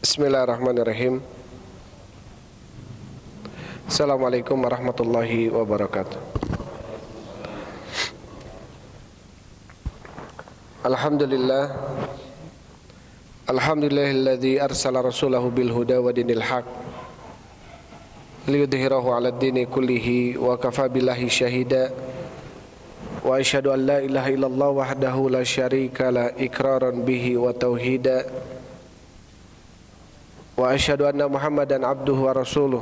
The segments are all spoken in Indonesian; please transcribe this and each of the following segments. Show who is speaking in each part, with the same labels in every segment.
Speaker 1: Bismillahirrahmanirrahim. Assalamualaikum warahmatullahi wabarakatuh. Alhamdulillah. Alhamdulillahilladzi arsala rasulahu bil huda wa dinil haq liyudhhirahu 'alad dini kullihi wa kafa billahi syahida. Wa asyhadu an la ilaha illallah wahdahu la syarika la iqraran bihi wa tauhida. Wa asyhadu anna Muhammadan abduhu wa rasuluh.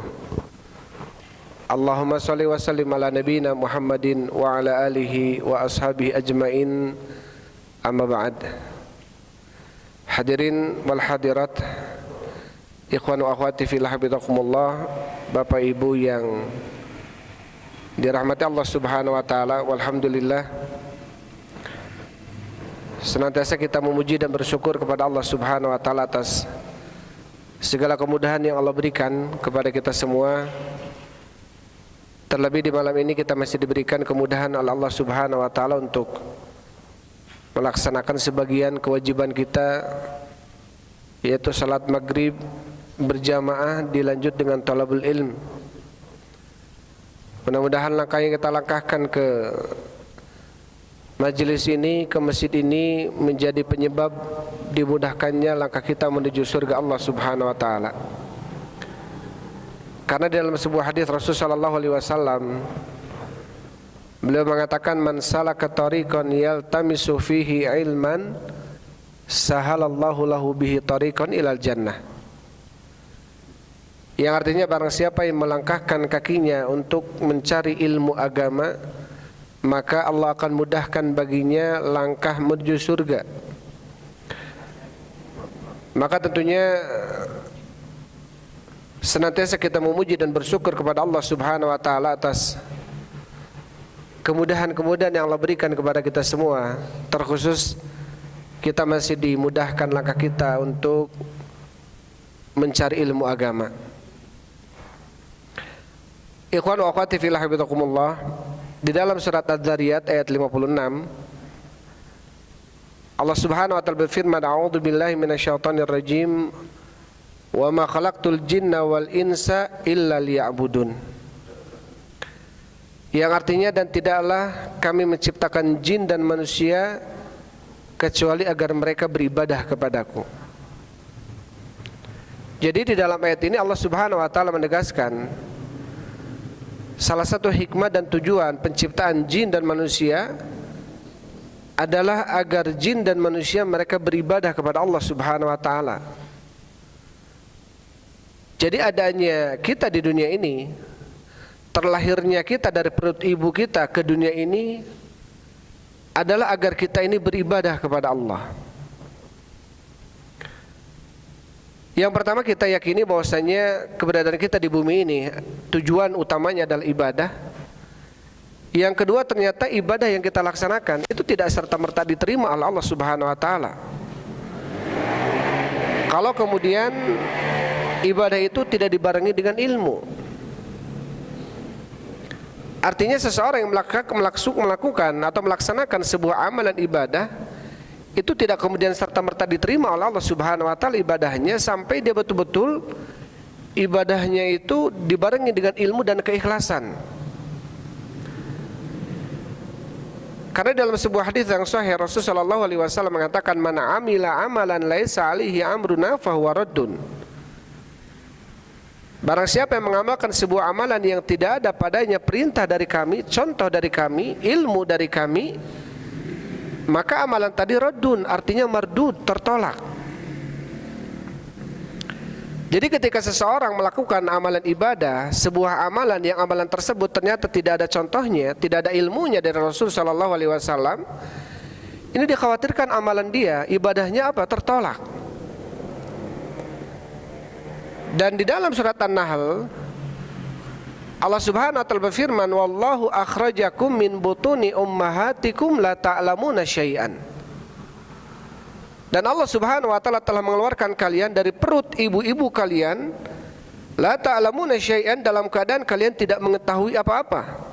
Speaker 1: Allahumma shalli wa sallim ala nabiyyina Muhammadin wa ala alihi wa ashabihi ajmain. Amma ba'd. Hadirin wal hadirat, ikhwan wa akhwati fillah, habibakumullah, Bapak Ibu yang dirahmati Allah Subhanahu wa taala. Walhamdulillah, senantiasa kita memuji dan bersyukur kepada Allah Subhanahu wa taala atas segala kemudahan yang Allah berikan kepada kita semua. Terlebih di malam ini kita masih diberikan kemudahan oleh Allah Subhanahu wa taala untuk melaksanakan sebagian kewajiban kita, yaitu salat maghrib berjamaah dilanjut dengan talabul ilm. Mudah-mudahan langkah yang kita langkahkan ke majelis ini, ke masjid ini, menjadi penyebab dimudahkannya langkah kita menuju surga Allah Subhanahu wa taala. Karena dalam sebuah hadis Rasulullah sallallahu alaihi wasallam, beliau mengatakan, man salaka tariqan yaltamisu fihi ilman sahalallahu lahu bihi tariqan ilal jannah. Yang artinya, barang siapa yang melangkahkan kakinya untuk mencari ilmu agama, maka Allah akan mudahkan baginya langkah menuju surga. Maka tentunya senantiasa kita memuji dan bersyukur kepada Allah Subhanahu wa taala atas kemudahan-kemudahan yang Allah berikan kepada kita semua. Terkhusus kita masih dimudahkan langkah kita untuk mencari ilmu agama. Ikhwan wa akhwati fillah, habibakumullah, di dalam surat Az-Zariyat ayat 56, Allah Subhanahu wa taala berfirman, a'udzu billahi minasyaitonir rajim, wa ma khalaqtul jinna wal insa illa liya'budun. Yang artinya, dan tidaklah kami menciptakan jin dan manusia kecuali agar mereka beribadah kepadaku. Jadi di dalam ayat ini Allah Subhanahu wa taala menegaskan salah satu hikmah dan tujuan penciptaan jin dan manusia adalah agar jin dan manusia mereka beribadah kepada Allah Subhanahu wa taala. Jadi adanya kita di dunia ini, terlahirnya kita dari perut ibu kita ke dunia ini adalah agar kita ini beribadah kepada Allah. Yang pertama, kita yakini bahwasanya keberadaan kita di bumi ini tujuan utamanya adalah ibadah. Yang kedua, ternyata ibadah yang kita laksanakan itu tidak serta-merta diterima oleh Allah Subhanahu wa taala. Kalau kemudian ibadah itu tidak dibarengi dengan ilmu, artinya seseorang yang melakukan atau melaksanakan sebuah amalan ibadah itu tidak kemudian serta-merta diterima oleh Allah Subhanahu wa taala ibadahnya, sampai dia betul-betul ibadahnya itu dibarengi dengan ilmu dan keikhlasan. Karena dalam sebuah hadis yang sahih Rasulullah sallallahu alaihi wasallam mengatakan, man amila amalan laisa alaihi amruna fahuwa raddun. Barang siapa yang mengamalkan sebuah amalan yang tidak ada padanya perintah dari kami, contoh dari kami, ilmu dari kami, maka amalan tadi raddun, artinya mardud, tertolak. Jadi ketika seseorang melakukan amalan ibadah, sebuah amalan yang amalan tersebut ternyata tidak ada contohnya, tidak ada ilmunya dari Rasul sallallahu alaihi wasallam, ini dikhawatirkan amalan dia, ibadahnya apa? Tertolak. Dan di dalam surat An-Nahl Allah Subhanahu wa taala berfirman, wallahu akhrajakum min butuni ummahatikum la ta'lamuna syai'an. Dan Allah Subhanahu wa taala telah mengeluarkan kalian dari perut ibu-ibu kalian, la ta'lamuna syai'an, dalam keadaan kalian tidak mengetahui apa-apa.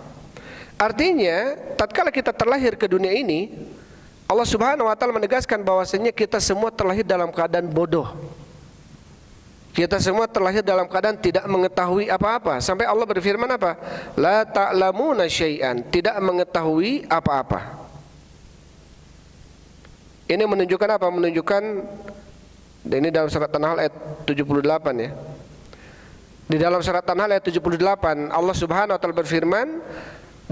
Speaker 1: Artinya, tatkala kita terlahir ke dunia ini, Allah Subhanahu wa taala menegaskan bahwasanya kita semua terlahir dalam keadaan bodoh. Kita semua terlahir dalam keadaan tidak mengetahui apa-apa. Sampai Allah berfirman apa? La ta'lamuna syai'an, tidak mengetahui apa-apa. Ini menunjukkan apa? Menunjukkan, dan ini dalam surat An-Nahl ayat 78 ya. Di dalam surat An-Nahl ayat 78 Allah Subhanahu wa taala berfirman,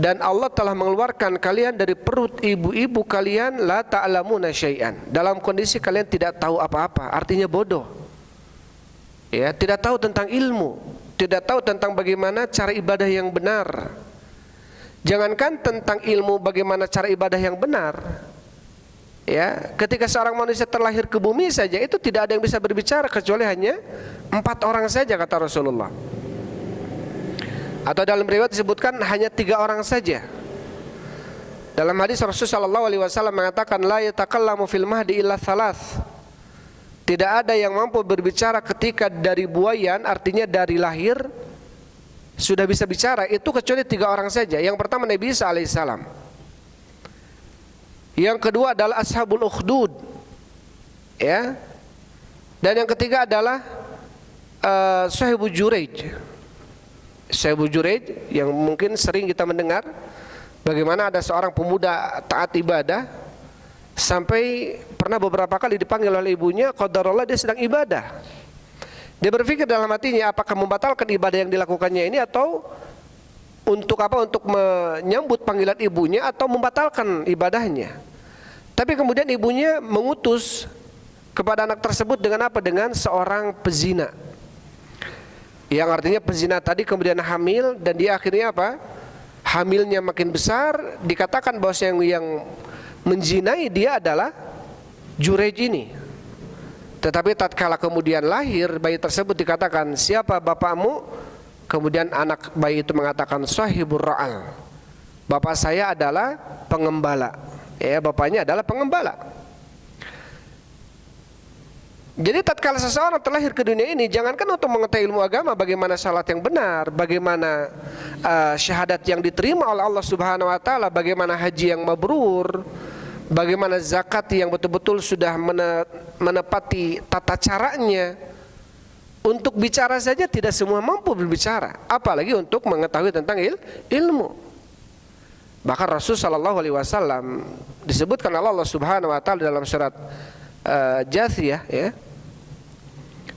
Speaker 1: dan Allah telah mengeluarkan kalian dari perut ibu-ibu kalian la ta'lamuna syai'an, dalam kondisi kalian tidak tahu apa-apa, artinya bodoh. Ya, tidak tahu tentang ilmu, tidak tahu tentang bagaimana cara ibadah yang benar. Jangankan tentang ilmu bagaimana cara ibadah yang benar, ya, ketika seorang manusia terlahir ke bumi saja itu tidak ada yang bisa berbicara kecuali hanya 4 orang saja, kata Rasulullah. Atau dalam riwayat disebutkan hanya 3 orang saja. Dalam hadis Rasulullah SAW mengatakan la yatakallamu fil mahdi illa thalath. Tidak ada yang mampu berbicara ketika dari buayan, artinya dari lahir sudah bisa bicara, itu kecuali 3 orang saja. Yang pertama Nabi Isa alaihissalam. Yang kedua adalah Ashabul Ukhdud, ya. Dan yang ketiga adalah Sahibu Juraij. Sahibu Juraij yang mungkin sering kita mendengar bagaimana ada seorang pemuda taat ibadah sampai pernah beberapa kali dipanggil oleh ibunya, qadarullah dia sedang ibadah. Dia berpikir dalam hatinya, apakah membatalkan ibadah yang dilakukannya ini atau untuk apa? Untuk menyambut panggilan ibunya atau membatalkan ibadahnya. Tapi kemudian ibunya mengutus kepada anak tersebut dengan apa? Dengan seorang pezina. Yang artinya pezina tadi kemudian hamil, dan dia akhirnya apa? Hamilnya makin besar, dikatakan bahwa yang menzinai dia adalah Juraij ini. Tetapi tatkala kemudian lahir bayi tersebut, dikatakan siapa bapakmu? Kemudian anak bayi itu mengatakan Sahibur Ra'al, bapak saya adalah pengembala. Ya, bapaknya adalah pengembala. Jadi tatkala seseorang terlahir ke dunia ini, jangankan untuk mengetahui ilmu agama, bagaimana salat yang benar, bagaimana syahadat yang diterima oleh Allah Subhanahu wa taala, bagaimana haji yang mabrur, bagaimana zakat yang betul-betul sudah menepati tata caranya. Untuk bicara saja tidak semua mampu berbicara, apalagi untuk mengetahui tentang ilmu. Bahkan Rasul sallallahu alaihi wasallam disebutkan oleh Allah Subhanahu wa taala dalam surat Jathiyah, ya.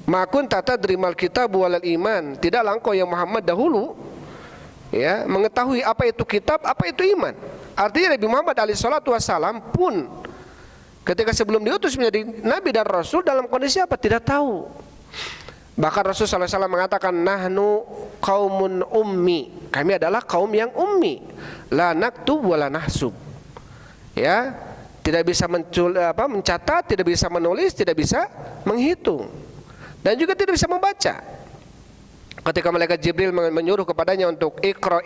Speaker 1: Ma kunta tadri mal kitab wal iman, tidaklah engkau yang Muhammad dahulu, ya, mengetahui apa itu kitab, apa itu iman. Artinya Nabi Muhammad alaihi salatu wasallam pun ketika sebelum diutus menjadi nabi dan rasul dalam kondisi apa? Tidak tahu. Bahkan Rasul sallallahu alaihi wasallam mengatakan nahnu qaumun ummi, kami adalah kaum yang ummi, la naktub wa la nahsub. Ya, tidak bisa mencatat, tidak bisa menulis, tidak bisa menghitung, dan juga tidak bisa membaca. Ketika malaikat Jibril menyuruh kepadanya untuk ikra,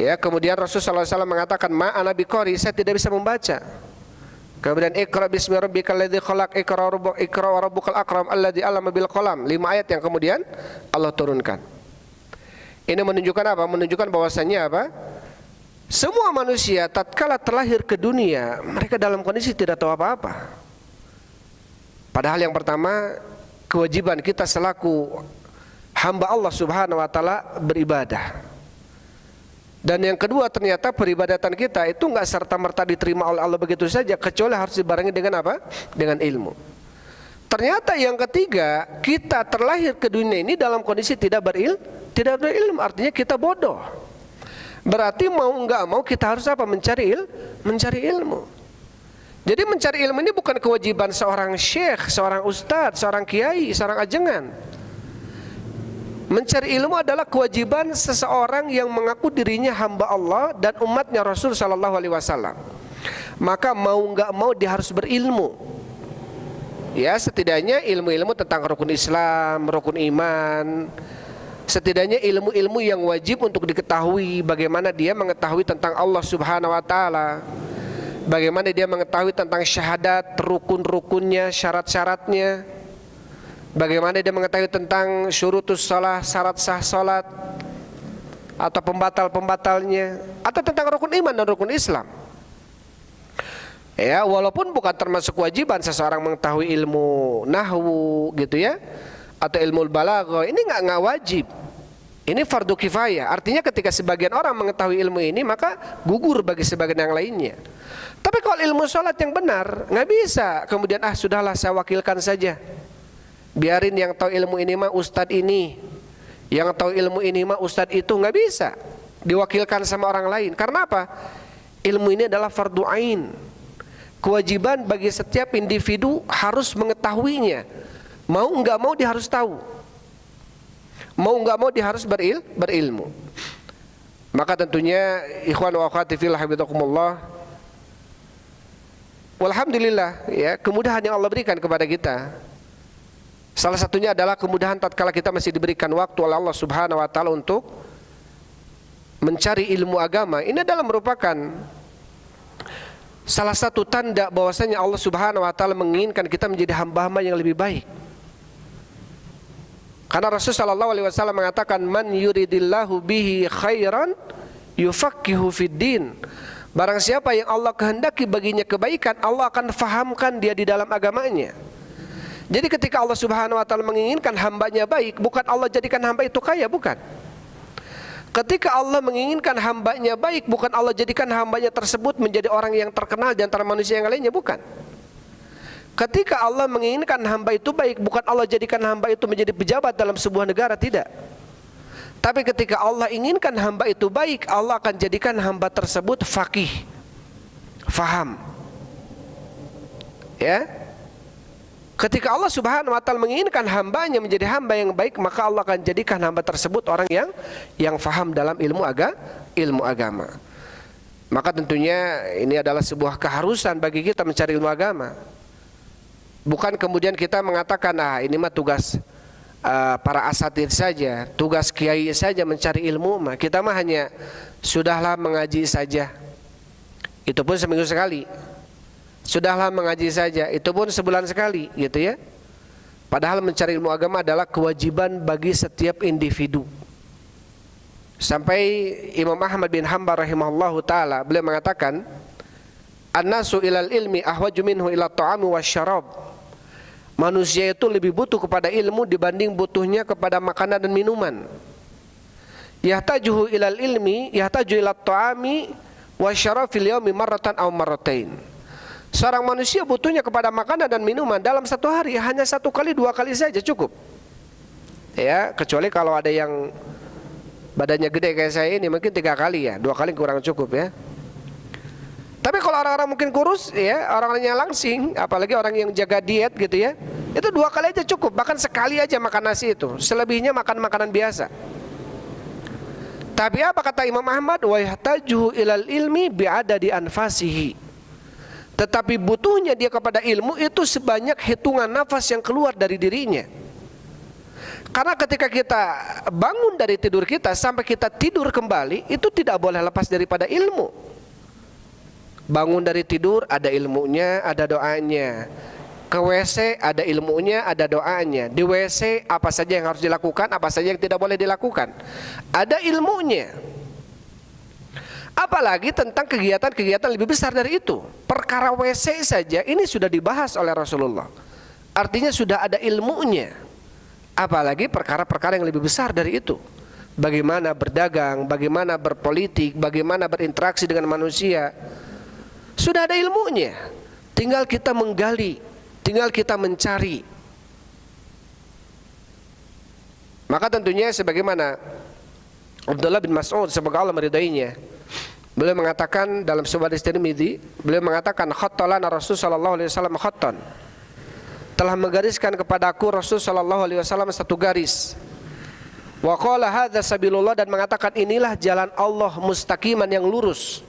Speaker 1: ya, kemudian Rasulullah SAW mengatakan ma ana biqari, saya tidak bisa membaca. Kemudian ikra bismi rabbikal ladzi khalaq, ikra wa rabbukal akram alladzi 'allama bil qalam. 5 ayat yang kemudian Allah turunkan. Ini menunjukkan apa? Menunjukkan bahwasannya apa? Semua manusia tatkala terlahir ke dunia, mereka dalam kondisi tidak tahu apa-apa. Padahal yang pertama, kewajiban kita selaku hamba Allah Subhanahu wa taala beribadah. Dan yang kedua, ternyata peribadatan kita itu enggak serta-merta diterima oleh Allah begitu saja, kecuali harus dibarengi dengan apa? Dengan ilmu. Ternyata yang ketiga, kita terlahir ke dunia ini dalam kondisi tidak berilmu, artinya kita bodoh. Berarti mau enggak mau kita harus apa? Mencari ilmu. Jadi mencari ilmu ini bukan kewajiban seorang syekh, seorang ustadz, seorang kiai, seorang ajengan. Mencari ilmu adalah kewajiban seseorang yang mengaku dirinya hamba Allah dan umatnya Rasul sallallahu alaihi wasallam. Maka mau enggak mau dia harus berilmu. Ya, setidaknya ilmu-ilmu tentang rukun Islam, rukun iman. Setidaknya ilmu-ilmu yang wajib untuk diketahui, bagaimana dia mengetahui tentang Allah Subhanahu wa taala. Bagaimana dia mengetahui tentang syahadat, rukun-rukunnya, syarat-syaratnya. Bagaimana dia mengetahui tentang syurutus shalah, syarat sah salat, atau pembatal-pembatalnya, atau tentang rukun iman dan rukun Islam. Ya, walaupun bukan termasuk kewajiban seseorang mengetahui ilmu nahwu gitu ya, atau ilmu balaghah, ini nggak wajib. Ini fardu kifayah. Artinya ketika sebagian orang mengetahui ilmu ini, maka gugur bagi sebagian yang lainnya. Tapi kalau ilmu sholat yang benar, nggak bisa kemudian sudahlah saya wakilkan saja. Biarin yang tahu ilmu ini mah ustadz ini, yang tahu ilmu ini mah ustadz itu, nggak bisa diwakilkan sama orang lain. Karena apa? Ilmu ini adalah fardu ain. Kewajiban bagi setiap individu harus mengetahuinya. Mau nggak mau dia harus tahu. Mau nggak mau dia harus berilmu. Maka tentunya ikhwan wa akhwati fillah hafizakumullah, walhamdulillah ya, kemudahan yang Allah berikan kepada kita. Salah satunya adalah kemudahan tatkala kita masih diberikan waktu oleh Allah Subhanahu wa taala untuk mencari ilmu agama. Ini adalah merupakan salah satu tanda bahwasanya Allah Subhanahu wa taala menginginkan kita menjadi hamba-hamba yang lebih baik. Karena Rasulullah sallallahu alaihi wasallam mengatakan, man yuridillahu bihi khairan yufaqihu fiddin. Barang siapa yang Allah kehendaki baginya kebaikan, Allah akan fahamkan dia di dalam agamanya. Jadi ketika Allah Subhanahu wa taala menginginkan hambanya baik, bukan Allah jadikan hamba itu kaya, bukan. Ketika Allah menginginkan hambanya baik, bukan Allah jadikan hambanya tersebut menjadi orang yang terkenal di antara manusia yang lainnya, bukan. Ketika Allah menginginkan hamba itu baik, bukan Allah jadikan hamba itu menjadi pejabat dalam sebuah negara, tidak. Tapi ketika Allah inginkan hamba itu baik, Allah akan jadikan hamba tersebut faqih, faham. Ya. Ketika Allah Subhanahu wa taala menginginkan hambanya menjadi hamba yang baik, maka Allah akan jadikan hamba tersebut orang yang faham dalam ilmu agama. Maka tentunya ini adalah sebuah keharusan bagi kita mencari ilmu agama. Bukan kemudian kita mengatakan, ini mah tugas para asatidz saja, tugas kiai saja mencari ilmu, kita mah hanya sudahlah mengaji saja. Itu pun seminggu sekali. Sudahlah mengaji saja, itu pun sebulan sekali, gitu ya. Padahal mencari ilmu agama adalah kewajiban bagi setiap individu. Sampai Imam Ahmad bin Hanbal rahimahullahu taala beliau mengatakan, an-nasu ilal ilmi ahwaju minhu ila ta'ami wasyarab. Manusia itu lebih butuh kepada ilmu dibanding butuhnya kepada makanan dan minuman. Yahtajuhu ilal ilmi yahtaju ila ta'ami wasyarab fil yaumi marratan aw marratain. Seorang manusia butuhnya kepada makanan dan minuman dalam satu hari hanya 1 kali 2 kali saja cukup. Ya, kecuali kalau ada yang badannya gede kayak saya ini mungkin 3 kali ya, 2 kali kurang cukup ya. Tapi kalau orang-orang mungkin kurus ya, orang-orangnya langsing, apalagi orang yang jaga diet gitu ya, itu 2 kali aja cukup, bahkan sekali aja makan nasi itu, selebihnya makan makanan biasa. Tapi apa kata Imam Ahmad? Wa yahtajuhu ilal ilmi bi'adadi anfasihi. Tetapi butuhnya dia kepada ilmu itu sebanyak hitungan nafas yang keluar dari dirinya. Karena ketika kita bangun dari tidur kita sampai kita tidur kembali, itu tidak boleh lepas daripada ilmu. Bangun dari tidur ada ilmunya, ada doanya. Ke WC ada ilmunya, ada doanya. Di WC apa saja yang harus dilakukan, apa saja yang tidak boleh dilakukan, ada ilmunya. Apalagi tentang kegiatan-kegiatan lebih besar dari itu. Perkara WC saja ini sudah dibahas oleh Rasulullah. Artinya sudah ada ilmunya. Apalagi perkara-perkara yang lebih besar dari itu. Bagaimana berdagang, bagaimana berpolitik, bagaimana berinteraksi dengan manusia. Sudah ada ilmunya. Tinggal kita menggali, tinggal kita mencari. Maka tentunya sebagaimana Abdullah bin Mas'ud, semoga Allah meridainya, beliau mengatakan dalam sebuah hadis Tirmidzi, beliau mengatakan, khattalana Rasul sallallahu alaihi wasallam khattan. Telah menggariskan kepadaku Rasul sallallahu alaihi wasallam satu garis. Wa qala hadza sabilullah, dan mengatakan inilah jalan Allah mustaqiman yang lurus.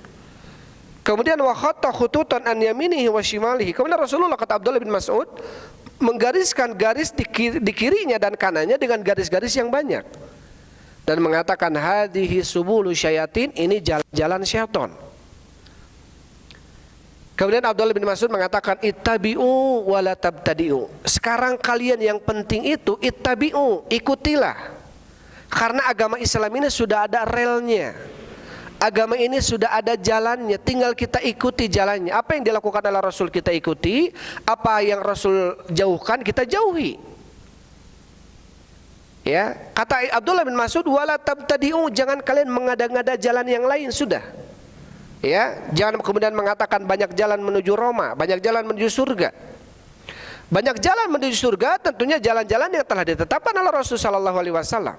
Speaker 1: Kemudian wa khatta khututan an yaminihi wa shimalihi. Kemudian Rasulullah, kata Abdullah bin Mas'ud, menggariskan garis di kirinya dan kanannya dengan garis-garis yang banyak. Dan mengatakan hadhihi subulu syayatin, ini jalan-jalan syaitan. Kemudian Abdullah bin Mas'ud mengatakan ittabi'u wa la tabtadi'u. Sekarang kalian yang penting itu ittabi'u, ikutilah. Karena agama Islam ini sudah ada relnya. Agama ini sudah ada jalannya, tinggal kita ikuti jalannya. Apa yang dilakukan oleh Rasul kita ikuti, apa yang Rasul jauhkan kita jauhi. Ya, kata Abdullah bin Mas'ud, wala tabtadi'u, jangan kalian mengada-ngada jalan yang lain sudah. Ya, jangan kemudian mengatakan banyak jalan menuju Roma, banyak jalan menuju surga. Banyak jalan menuju surga tentunya jalan-jalan yang telah ditetapkan oleh Rasul sallallahu alaihi wasallam.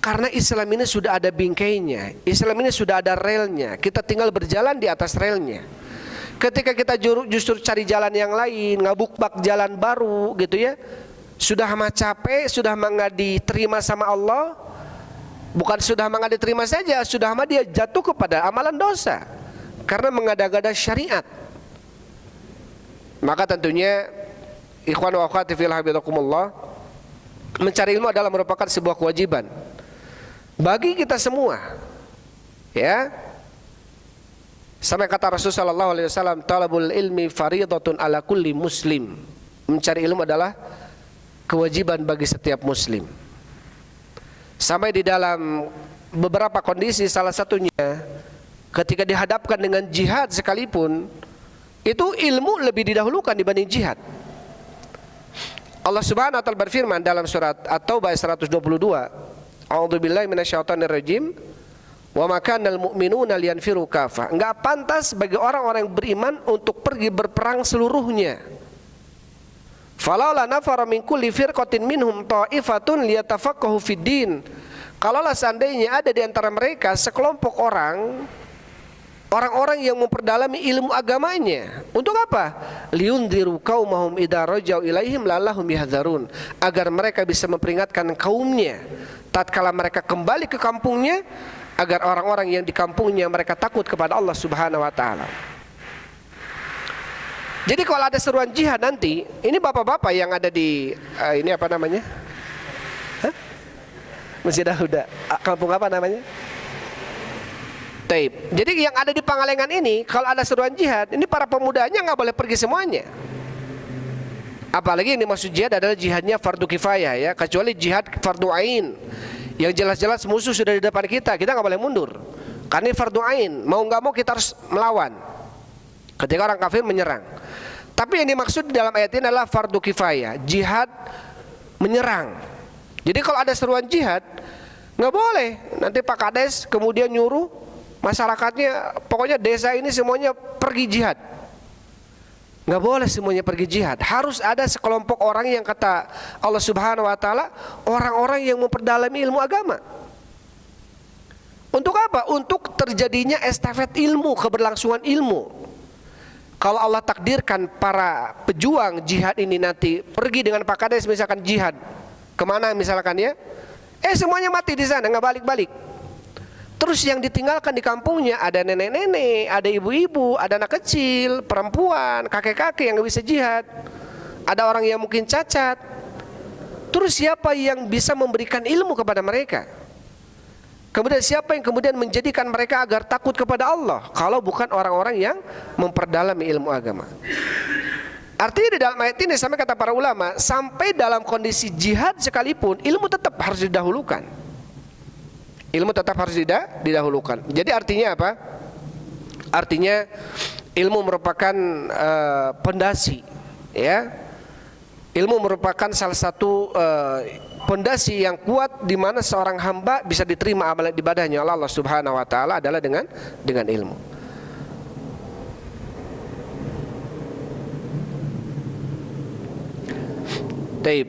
Speaker 1: Karena Islam ini sudah ada bingkainya, Islam ini sudah ada relnya, kita tinggal berjalan di atas relnya. Ketika kita justru cari jalan yang lain, ngabuk-bak jalan baru gitu ya, sudah mah capek, sudah mah nggak diterima sama Allah, bukan sudah mah nggak diterima saja, sudah mah dia jatuh kepada amalan dosa karena mengada-gada syariat. Maka tentunya ikhwan wa akhwati fillah habibakumullah, mencari ilmu adalah merupakan sebuah kewajiban bagi kita semua, ya. Sampai kata Rasul sallallahu alaihi wasallam, talabul ilmi fariidatun ala kulli muslim. Mencari ilmu adalah kewajiban bagi setiap muslim. Sampai di dalam beberapa kondisi, salah satunya ketika dihadapkan dengan jihad sekalipun, itu ilmu lebih didahulukan dibanding jihad. Allah Subhanahu wa taala berfirman dalam surat At-Taubah 122, A'udzubillahi minasyaitonirrajim. Wa ma kanal mu'minuna liyanfiru kafah. Enggak pantas bagi orang-orang yang beriman untuk pergi berperang seluruhnya. Falaula nafara min kulli firqatin minhum ta'ifatun liyatafaqahu fiddin. Kalaulah seandainya ada di antara mereka sekelompok orang-orang yang memperdalami ilmu agamanya. Untuk apa? Liundziru qaumahum idza rajau ilaihim la'allahum yahdharun. Agar mereka bisa memperingatkan kaumnya tatkala mereka kembali ke kampungnya, agar orang-orang yang di kampungnya mereka takut kepada Allah Subhanahu wa taala. Jadi kalau ada seruan jihad nanti, ini bapak-bapak yang ada di ini apa namanya? Masjid Huda. Kampung apa namanya? Taib. Jadi yang ada di Pangalengan ini, kalau ada seruan jihad, ini para pemudanya nggak boleh pergi semuanya. Apalagi yang dimaksud jihad adalah jihadnya fardu kifayah ya, kecuali jihad fardu ain yang jelas-jelas musuh sudah di depan kita nggak boleh mundur. Karena ini fardu ain, mau nggak mau kita harus melawan ketika orang kafir menyerang. Tapi yang dimaksud dalam ayat ini adalah fardu kifayah, jihad menyerang. Jadi kalau ada seruan jihad, nggak boleh nanti Pak Kades kemudian nyuruh masyarakatnya, pokoknya desa ini semuanya pergi jihad. Nggak boleh semuanya pergi jihad. Harus ada sekelompok orang yang kata Allah Subhanahu wa taala, orang-orang yang memperdalami ilmu agama. Untuk apa? Untuk terjadinya estafet ilmu, keberlangsungan ilmu. Kalau Allah takdirkan para pejuang jihad ini nanti pergi dengan Pak Kades misalkan jihad kemana misalkan ya, semuanya mati di sana, nggak balik-balik. Terus yang ditinggalkan di kampungnya ada nenek-nenek, ada ibu-ibu, ada anak kecil, perempuan, kakek-kakek yang nggak bisa jihad, ada orang yang mungkin cacat. Terus siapa yang bisa memberikan ilmu kepada mereka? Kemudian siapa yang kemudian menjadikan mereka agar takut kepada Allah kalau bukan orang-orang yang memperdalami ilmu agama? Artinya di dalam ayat ini sampai kata para ulama, sampai dalam kondisi jihad sekalipun ilmu tetap harus didahulukan. Ilmu tetap harus didahulukan. Jadi artinya apa? Artinya ilmu merupakan pondasi, ya. Ilmu merupakan salah satu pondasi yang kuat di mana seorang hamba bisa diterima amalan ibadahnya oleh Allah Subhanahu wa taala adalah dengan ilmu. Taib.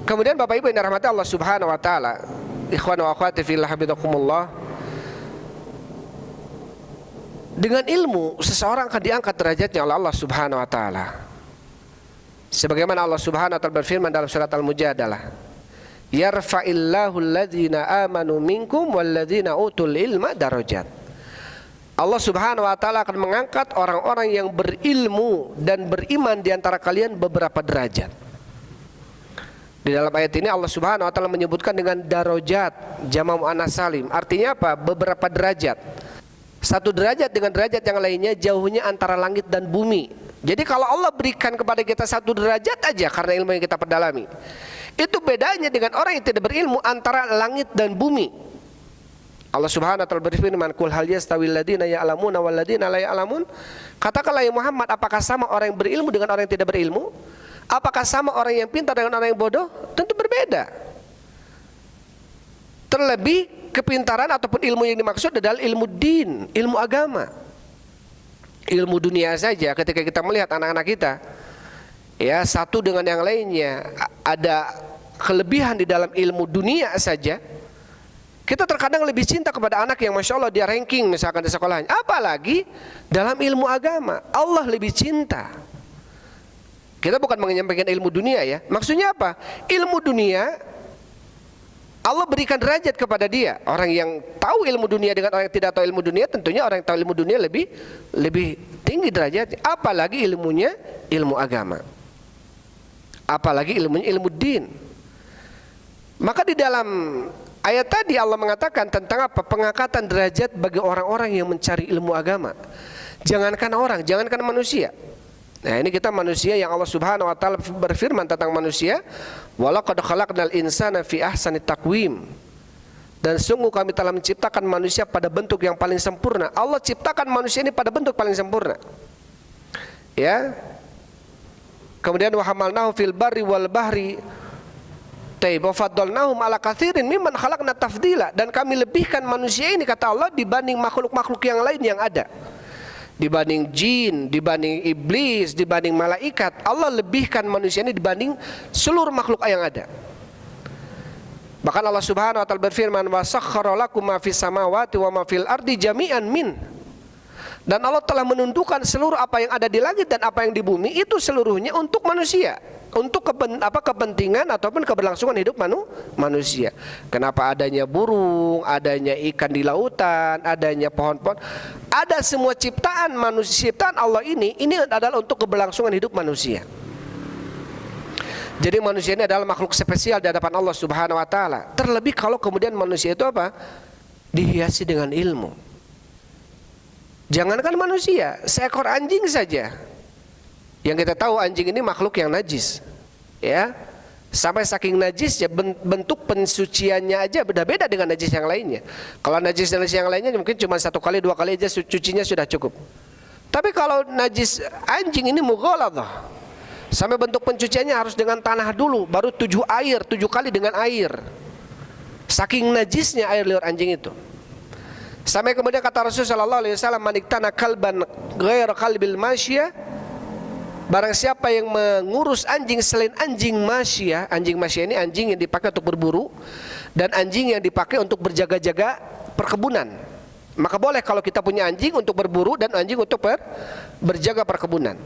Speaker 1: Kemudian Bapak Ibu yang dirahmati Allah Subhanahu wa taala, ikhwan wa akhwati fillah habibakumullah, dengan ilmu seseorang akan diangkat derajatnya oleh Allah Subhanahu wa taala. Sebagaimana Allah Subhanahu wa taala berfirman dalam surat Al-Mujadalah, yarfa'illahu alladhina amanu minkum walladzina utul ilma darajat. Allah Subhanahu wa taala akan mengangkat orang-orang yang berilmu dan beriman di antara kalian beberapa derajat. Di dalam ayat ini Allah Subhanahu wa taala menyebutkan dengan darajat, jamak muannats salim. Artinya apa? Beberapa derajat. Satu derajat dengan derajat yang lainnya jauhnya antara langit dan bumi. Jadi kalau Allah berikan kepada kita satu derajat aja karena ilmu yang kita perdalami, itu bedanya dengan orang yang tidak berilmu antara langit dan bumi. Allah Subhanahu wa taala berfirman, "Qul hal yastawil ladzina ya'lamuna wal ladzina la ya'lamun?" Katakanlah ya Muhammad, apakah sama orang yang berilmu dengan orang yang tidak berilmu? Apakah sama orang yang pintar dengan orang yang bodoh? Tentu berbeda. Terlebih kepintaran ataupun ilmu yang dimaksud adalah ilmu din, ilmu agama. Ilmu dunia saja ketika kita melihat anak-anak kita, ya, satu dengan yang lainnya ada kelebihan di dalam ilmu dunia saja, kita terkadang lebih cinta kepada anak yang Masya Allah dia ranking misalkan di sekolahnya. Apalagi dalam ilmu agama, Allah lebih cinta. Kita bukan menyampaikan ilmu dunia ya. Maksudnya apa? Ilmu dunia Allah berikan derajat kepada dia. Orang yang tahu ilmu dunia dengan orang yang tidak tahu ilmu dunia, tentunya orang yang tahu ilmu dunia lebih tinggi derajatnya. Apalagi ilmunya ilmu agama. Apalagi ilmunya ilmu din. Maka di dalam ayat tadi Allah mengatakan tentang apa? Pengangkatan derajat bagi orang-orang yang mencari ilmu agama. Jangankan orang, jangankan manusia. Nah, ini kita manusia yang Allah Subhanahu wa taala berfirman tentang manusia, "Walaqad khalaqnal insana fi ahsani taqwim." Dan sungguh kami telah menciptakan manusia pada bentuk yang paling sempurna. Allah ciptakan manusia ini pada bentuk paling sempurna. Ya. Kemudian wa hamalnahu fil barri wal bahri wa faddalnahum ala katsirin mimman khalaqna tafdila. Dan kami lebihkan manusia ini kata Allah dibanding makhluk-makhluk yang lain yang ada. Dibanding jin, dibanding iblis, dibanding malaikat, Allah lebihkan manusia ini dibanding seluruh makhluk yang ada. Bahkan Allah Subhanahu wa taala berfirman, "Wa sakhkhara lakum ma fis samawati wa ma fil ardi jami'an min." Dan Allah telah menundukkan seluruh apa yang ada di langit dan apa yang di bumi itu seluruhnya untuk manusia, untuk kepentingan ataupun keberlangsungan hidup manusia. Kenapa adanya burung, adanya ikan di lautan, adanya pohon-pohon, ada semua ciptaan manusia, ciptaan Allah ini adalah untuk keberlangsungan hidup manusia. Jadi manusia ini adalah makhluk spesial di hadapan Allah Subhanahu wa taala. Terlebih kalau kemudian manusia itu apa? Dihiasi dengan ilmu. Jangankan manusia, seekor anjing saja. Yang kita tahu anjing ini makhluk yang najis. Ya. Sampai saking najisnya bentuk pensuciannya aja beda-beda dengan najis yang lainnya. Kalau najis yang lainnya mungkin cuma 1 kali 2 kali aja cucinya sudah cukup. Tapi kalau najis anjing ini mughaladhah. Sampai bentuk pencuciannya harus dengan tanah dulu, baru 7 kali dengan air. Saking najisnya air liur anjing itu. Sampai kemudian kata Rasulullah sallallahu alaihi wasallam, "Maniktana kalban ghaira kalbil masyiyah." Barang siapa yang mengurus anjing selain anjing masyiyah, anjing masyiyah ini anjing yang dipakai untuk berburu dan anjing yang dipakai untuk berjaga-jaga perkebunan. Maka boleh kalau kita punya anjing untuk berburu dan anjing untuk berjaga perkebunan.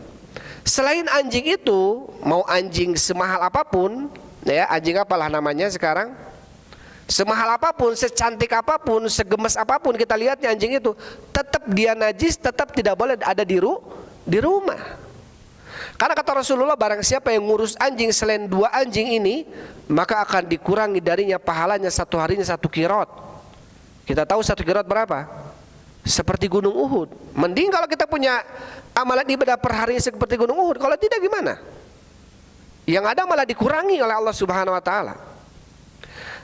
Speaker 1: Selain anjing itu, mau anjing semahal apapun, ya anjing apalah namanya sekarang, semahal apapun, secantik apapun, segemes apapun kita lihatnya anjing itu, tetap dia najis, tetap tidak boleh ada di rumah. Karena kata Rasulullah, barang siapa yang ngurus anjing selain 2 anjing ini, maka akan dikurangi darinya pahalanya 1 harinya 1 qirot. Kita tahu 1 qirot berapa? Seperti gunung Uhud. Mending kalau kita punya amalan ibadah per hari seperti gunung Uhud. Kalau tidak gimana? Yang ada malah dikurangi oleh Allah Subhanahu wa taala.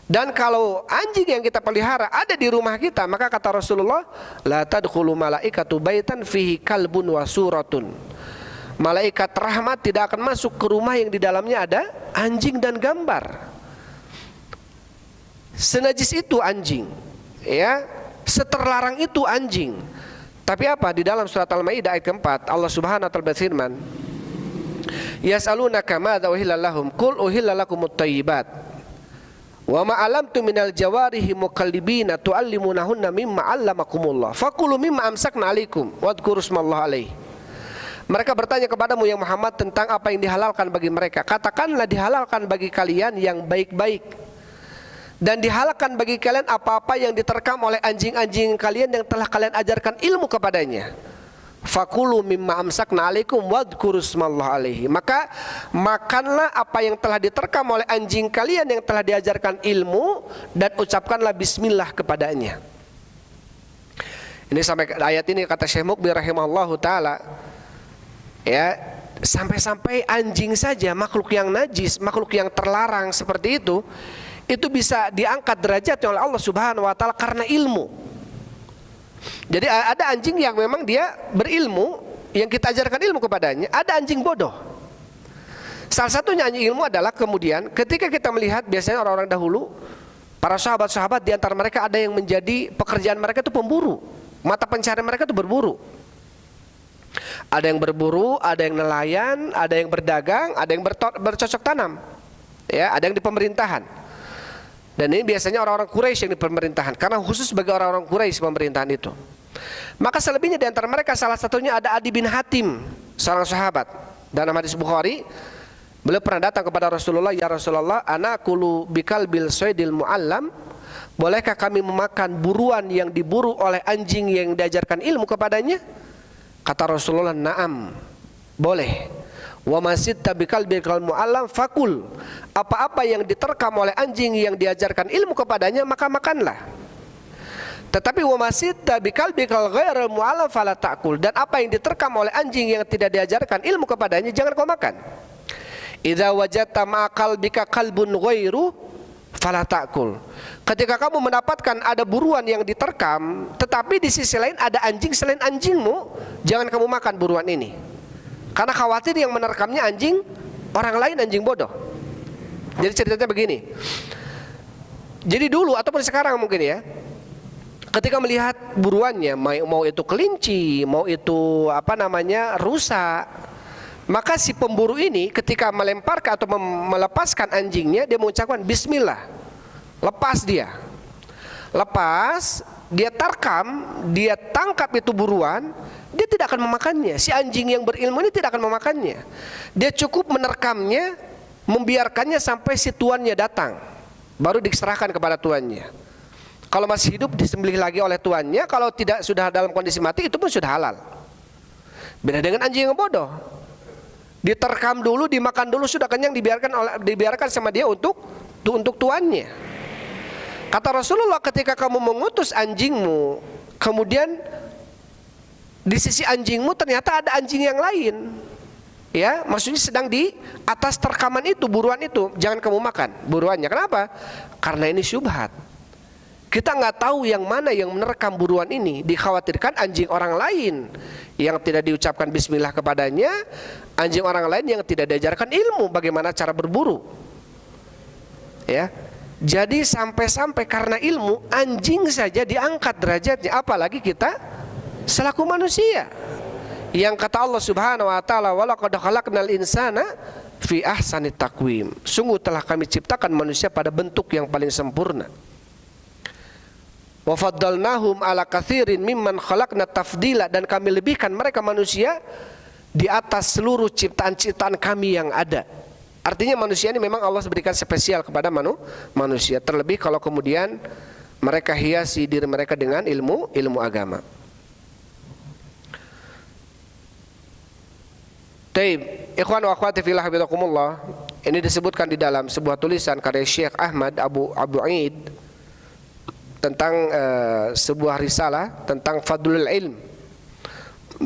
Speaker 1: Dan kalau anjing yang kita pelihara ada di rumah kita, maka kata Rasulullah, la tadkhulu malaikatu baitan fihi kalbun wa suratun. Malaikat rahmat tidak akan masuk ke rumah yang di dalamnya ada anjing dan gambar. Senajis itu anjing, ya, seterlarang itu anjing. Tapi apa? Di dalam surat Al-Maidah ayat keempat, Allah Subhanahu wa taala berfirman, "Yas'alunaka madza uhilla lahum qul uhilla lakumut thayyibat." Wa ma alamtu minal jawarihi mukallibina tuallimunahunna mimma 'allamakumullah fakulu mimma amsakna 'alaikum wadhkuru smallahi alaihi. Mereka bertanya kepadamu ya Muhammad tentang apa yang dihalalkan bagi mereka. Katakanlah dihalalkan bagi kalian yang baik-baik, dan dihalalkan bagi kalian apa-apa yang diterkam oleh anjing-anjing kalian yang telah kalian ajarkan ilmu kepadanya. Fakulu mimma amsakna alaikum wadhkuru smallahi alaihi. Maka makanlah apa yang telah diterkam oleh anjing kalian yang telah diajarkan ilmu, dan ucapkanlah bismillah kepadanya. Ini sampai ayat ini kata Syekh Mukbir rahimahullahu taala, ya, sampai-sampai anjing saja makhluk yang najis, makhluk yang terlarang seperti itu bisa diangkat derajatnya oleh Allah Subhanahu wa taala karena ilmu. Jadi ada anjing yang memang dia berilmu, yang kita ajarkan ilmu kepadanya. Ada anjing bodoh. Salah satunya anjing ilmu adalah kemudian ketika kita melihat biasanya orang-orang dahulu, para sahabat-sahabat di antara mereka ada yang menjadi pekerjaan mereka itu pemburu. Mata pencarian mereka itu berburu. Ada yang berburu, ada yang nelayan, ada yang berdagang, ada yang bercocok tanam. Ya, ada yang di pemerintahan. Dan ini biasanya orang-orang Quraisy yang di pemerintahan, karena khusus bagi orang-orang Quraisy pemerintahan itu. Maka selebihnya di antara mereka salah satunya ada Adi bin Hatim, seorang sahabat. Dalam hadis Bukhari, beliau pernah datang kepada Rasulullah, "Ya Rasulullah, anakulu bikalbil soidil muallam." Bolehkah kami memakan buruan yang diburu oleh anjing yang diajarkan ilmu kepadanya? Kata Rasulullah, "Na'am." Boleh. Wa masitta bikalbil muallam fakul. Apa-apa yang diterkam oleh anjing yang diajarkan ilmu kepadanya, maka makanlah. Tetapi wa masitta bikalbil ghairal muallam fala ta'kul. Dan apa yang diterkam oleh anjing yang tidak diajarkan ilmu kepadanya, jangan kau makan. Idza wajadta ma'akal bika kalbun ghairu fala ta'kul. Ketika kamu mendapatkan ada buruan yang diterkam, tetapi di sisi lain ada anjing selain anjingmu, jangan kamu makan buruan ini. Karena khawatir yang menerkamnya anjing orang lain, anjing bodoh. Jadi ceritanya begini. Jadi dulu ataupun sekarang mungkin ya, ketika melihat buruannya, mau itu kelinci, mau itu rusa, maka si pemburu ini ketika melemparkan atau melepaskan anjingnya, dia mengucapkan Bismillah. Lepas dia. Lepas, dia tarkam, dia tangkap itu buruan, dia tidak akan memakannya. Si anjing yang berilmu ini tidak akan memakannya. Dia cukup menerkamnya, membiarkannya sampai si tuannya datang, baru diserahkan kepada tuannya. Kalau masih hidup disembelih lagi oleh tuannya. Kalau tidak, sudah dalam kondisi mati, itu pun sudah halal. Beda dengan anjing yang bodoh. Diterkam dulu, dimakan dulu, sudah kenyang, dibiarkan sama dia untuk tuannya. Kata Rasulullah, ketika kamu mengutus anjingmu, kemudian di sisi anjingmu ternyata ada anjing yang lain, ya, maksudnya sedang di atas terkaman itu, buruan itu, jangan kamu makan buruannya. Kenapa? Karena ini syubhat. Kita nggak tahu yang mana yang menerkam buruan ini. Dikhawatirkan anjing orang lain yang tidak diucapkan Bismillah kepadanya, anjing orang lain yang tidak diajarkan ilmu bagaimana cara berburu, ya. Jadi sampai-sampai karena ilmu anjing saja diangkat derajatnya, apalagi kita selaku manusia. Yang kata Allah Subhanahu wa taala, "Walaqad khalaqnal insana fi ahsani taqwim." Sungguh telah kami ciptakan manusia pada bentuk yang paling sempurna. Wa faddalnahum ala katsirin mimman khalaqna tafdila, dan kami lebihkan mereka manusia di atas seluruh ciptaan-ciptaan kami yang ada. Artinya manusia ini memang Allah berikan spesial kepada manusia. Terlebih kalau kemudian mereka hiasi diri mereka dengan ilmu agama. Taib, ikhwan wa akhwati fillah hafizakumullah. Ini disebutkan di dalam sebuah tulisan karya Syekh Ahmad Abu Aid tentang sebuah risalah tentang fadlul ilm,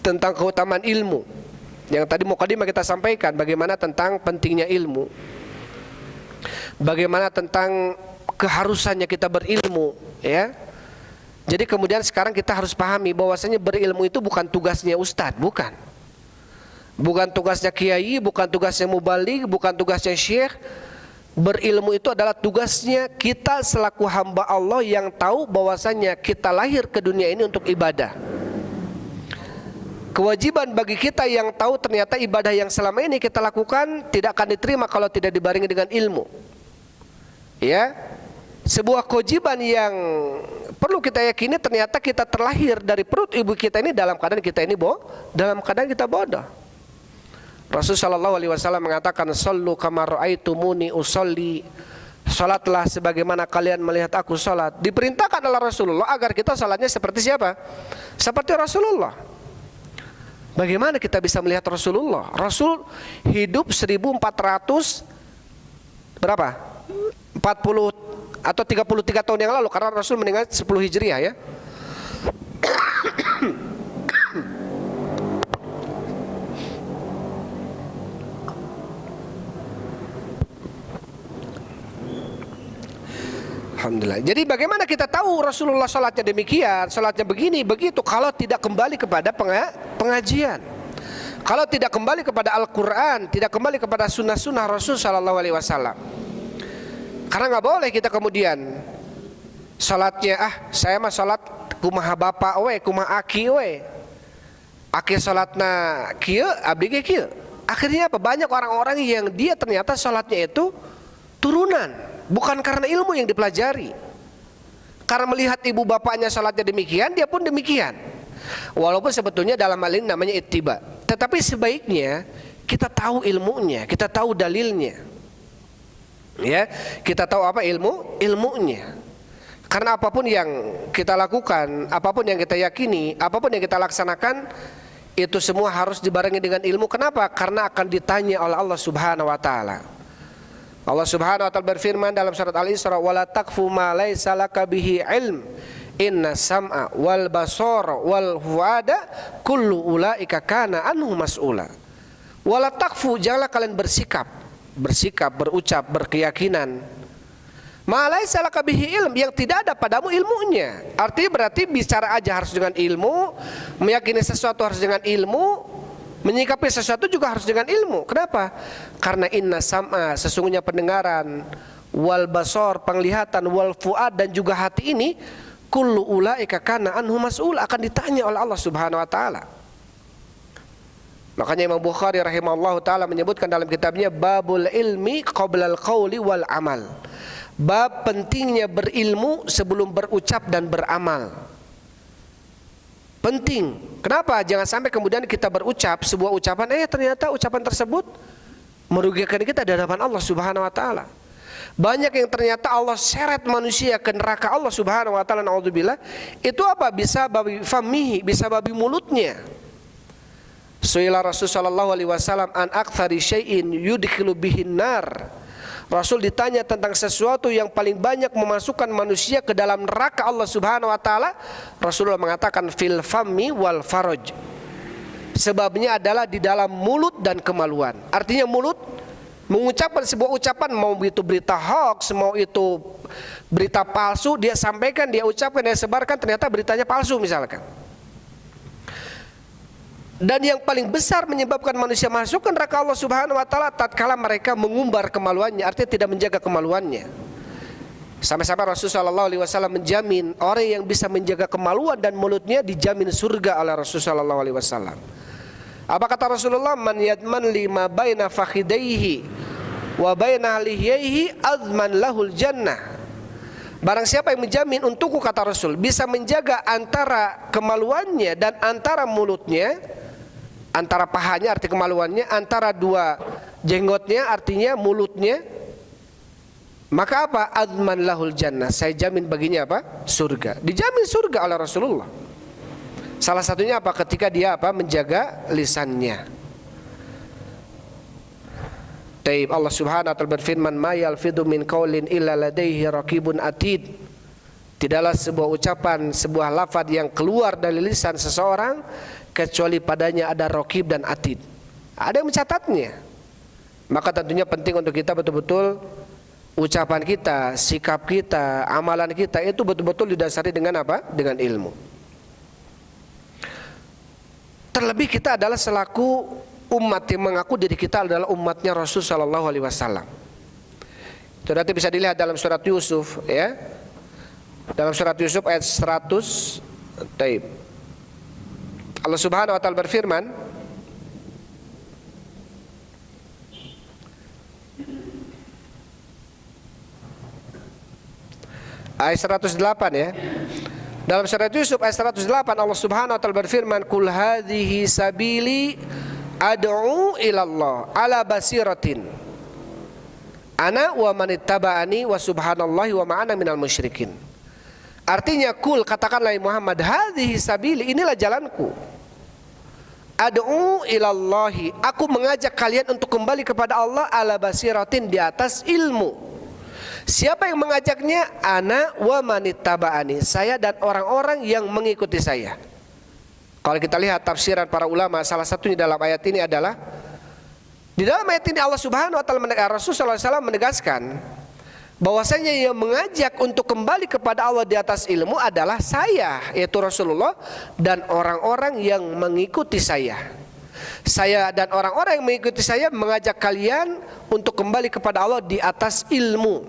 Speaker 1: tentang keutamaan ilmu. Yang tadi mukadimah kita sampaikan, bagaimana tentang pentingnya ilmu, bagaimana tentang keharusannya kita berilmu, ya. Jadi kemudian sekarang kita harus pahami bahwasanya berilmu itu bukan tugasnya ustadz, bukan tugasnya kiai, bukan tugasnya mubaligh, bukan tugasnya syekh. Berilmu itu adalah tugasnya kita selaku hamba Allah yang tahu bahwasanya kita lahir ke dunia ini untuk ibadah. Kewajiban bagi kita yang tahu ternyata ibadah yang selama ini kita lakukan tidak akan diterima kalau tidak dibarengi dengan ilmu. Ya, sebuah kewajiban yang perlu kita yakini, ternyata kita terlahir dari perut ibu kita ini dalam keadaan kita ini dalam keadaan kita bodoh. Rasulullah sallallahu alaihi wasallam mengatakan, "Shallu kama ra'aitumuni usolli." Salatlah sebagaimana kalian melihat aku salat. Diperintahkan oleh Rasulullah agar kita salatnya seperti siapa? Seperti Rasulullah. Bagaimana kita bisa melihat Rasulullah? Rasul hidup 1400 berapa? 40 atau 33 tahun yang lalu, karena Rasul meninggal 10 Hijriah, ya. Alhamdulillah. Jadi bagaimana kita tahu Rasulullah salatnya demikian, salatnya begini, begitu, kalau tidak kembali kepada pengajian, kalau tidak kembali kepada Al-Quran, tidak kembali kepada sunnah-sunnah Rasul Sallallahu Alaihi Wasallam. Karena nggak boleh kita kemudian salatnya, saya mah salat kumaha bapak we, kumaha aki we, aki salatna kieu, abdi ge kieu. Akhirnya apa? Banyak orang-orang yang dia ternyata salatnya itu turunan, bukan karena ilmu yang dipelajari. Karena melihat ibu bapaknya salatnya demikian, dia pun demikian. Walaupun sebetulnya dalam hal ini namanya ittiba. Tetapi sebaiknya kita tahu ilmunya, kita tahu dalilnya. Ya, kita tahu apa ilmunya. Karena apapun yang kita lakukan, apapun yang kita yakini, apapun yang kita laksanakan, itu semua harus dibarengi dengan ilmu. Kenapa? Karena akan ditanya oleh Allah Subhanahu wa taala. Allah Subhanahu wa taala berfirman dalam surat Al-Isra, "Wala taqfu ma laisa laka bihi ilm. Inna sam'a wal basara wal fuada kullu ulaika kana anhu mas'ula." Wala taqfu, janganlah kalian bersikap, berucap, berkeyakinan ma laisa laka bihi ilm, yang tidak ada padamu ilmunya. Artinya berarti bicara aja harus dengan ilmu, meyakini sesuatu harus dengan ilmu, menyikapi sesuatu juga harus dengan ilmu. Kenapa? Karena inna sam'a, sesungguhnya pendengaran, wal basar, penglihatan, wal fuad, dan juga hati ini, kullu ulaika kana anhu mas'ul, akan ditanya oleh Allah Subhanahu wa taala. Makanya Imam Bukhari rahimahullah taala menyebutkan dalam kitabnya Babul Ilmi Qoblal Qawli wal Amal, bab pentingnya berilmu sebelum berucap dan beramal. Penting. Kenapa? Jangan sampai kemudian kita berucap sebuah ucapan, ternyata ucapan tersebut merugikan kita di hadapan Allah Subhanahu wa taala. Banyak yang ternyata Allah seret manusia ke neraka Allah Subhanahu wa taala, naudzubillah. Itu apa? Bisa babi famihi, bisa babi mulutnya. Suila Rasul sallallahu alaihi wasallam an aktsari syai'in yudkhilu bihin nar. Rasul ditanya tentang sesuatu yang paling banyak memasukkan manusia ke dalam neraka Allah Subhanahu wa taala. Rasulullah mengatakan fil fammi wal faraj. Sebabnya adalah di dalam mulut dan kemaluan. Artinya mulut mengucapkan sebuah ucapan, mau itu berita hoax, mau itu berita palsu, dia sampaikan, dia ucapkan, dia sebarkan, ternyata beritanya palsu misalkan. Dan yang paling besar menyebabkan manusia masuk ke neraka Allah Subhanahu wa taala tatkala mereka mengumbar kemaluannya, artinya tidak menjaga kemaluannya. Sampai-sampai Rasulullah sallallahu alaihi wasallam menjamin orang yang bisa menjaga kemaluan dan mulutnya dijamin surga oleh Rasulullah sallallahu alaihi wasallam. Apa kata Rasulullah? Man yadman lima baina fakhidaihi wa baina lihiyaihi azman lahul jannah. Barang siapa yang menjamin untukku, kata Rasul, bisa menjaga antara kemaluannya dan antara mulutnya, antara pahanya arti kemaluannya, antara dua jenggotnya artinya mulutnya, maka apa? Adman lahul jannah, saya jamin baginya apa? Surga. Dijamin surga oleh Rasulullah. Salah satunya apa? Ketika dia apa? Menjaga lisannya. Taib, Allah Subhanahu wa taala berfirman, "Ma yalfidu min qaulin illa ladaihi raqibun atid." Tidaklah sebuah ucapan, sebuah lafaz yang keluar dari lisan seseorang kecuali padanya ada raqib dan atid. Ada yang mencatatnya. Maka tentunya penting untuk kita betul-betul ucapan kita, sikap kita, amalan kita itu betul-betul didasari dengan apa? Dengan ilmu. Terlebih kita adalah selaku umat yang mengaku diri kita adalah umatnya Rasul sallallahu alaihi wasallam. Itu nanti bisa dilihat dalam surat Yusuf, ya. Dalam surat Yusuf ayat 100. Taib. Allah Subhanahu wa taala berfirman, ayat 108, ya. Dalam surat Yusuf ayat 108 Allah Subhanahu wa taala berfirman, "Qul hadhihi sabili ad'u ilallah ala basiratin ana wa manittaba'ani wa subhanallahi wa ma'ana minal musyrikin." Artinya, kul, katakanlah Muhammad, hadhihi sabili, inilah jalanku. Ad'u ilallahi, aku mengajak kalian untuk kembali kepada Allah ala basiratin, di atas ilmu. Siapa yang mengajaknya? Ana wa manittaba'ani, saya dan orang-orang yang mengikuti saya. Kalau kita lihat tafsiran para ulama, salah satunya dalam ayat ini adalah, di dalam ayat ini Allah Subhanahu wa taala, Rasul sallallahu alaihi wasallam menegaskan bahwasanya yang mengajak untuk kembali kepada Allah di atas ilmu adalah saya, yaitu Rasulullah, dan orang-orang yang mengikuti saya. Saya dan orang-orang yang mengikuti saya mengajak kalian untuk kembali kepada Allah di atas ilmu.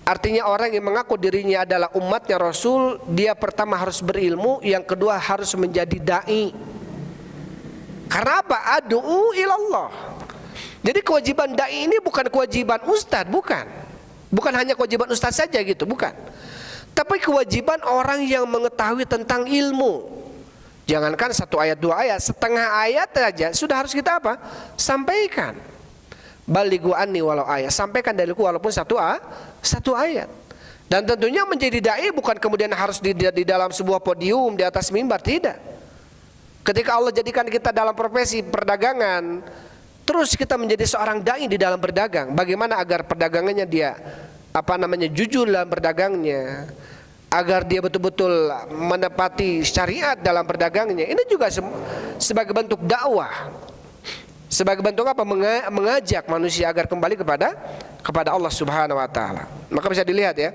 Speaker 1: Artinya orang yang mengaku dirinya adalah umatnya Rasul, dia pertama harus berilmu, yang kedua harus menjadi da'i. Karena apa? Adu'u ilallah. Jadi kewajiban da'i ini bukan kewajiban ustadz, bukan. Bukan hanya kewajiban ustadz saja gitu, bukan. Tapi kewajiban orang yang mengetahui tentang ilmu. Jangankan 1 ayat 2 ayat, setengah ayat saja sudah harus kita apa? Sampaikan. Balighu anni walau ayat, sampaikan dariku walaupun satu ayat. Dan tentunya menjadi dai bukan kemudian harus di dalam sebuah podium di atas mimbar, tidak. Ketika Allah jadikan kita dalam profesi perdagangan, terus kita menjadi seorang dai di dalam berdagang. Bagaimana agar perdagangannya dia jujur dalam berdagangnya, agar dia betul-betul menepati syariat dalam berdagangnya. Ini juga sebagai bentuk dakwah, sebagai bentuk apa? Mengajak manusia agar kembali kepada Allah Subhanahu wa taala. Maka bisa dilihat ya,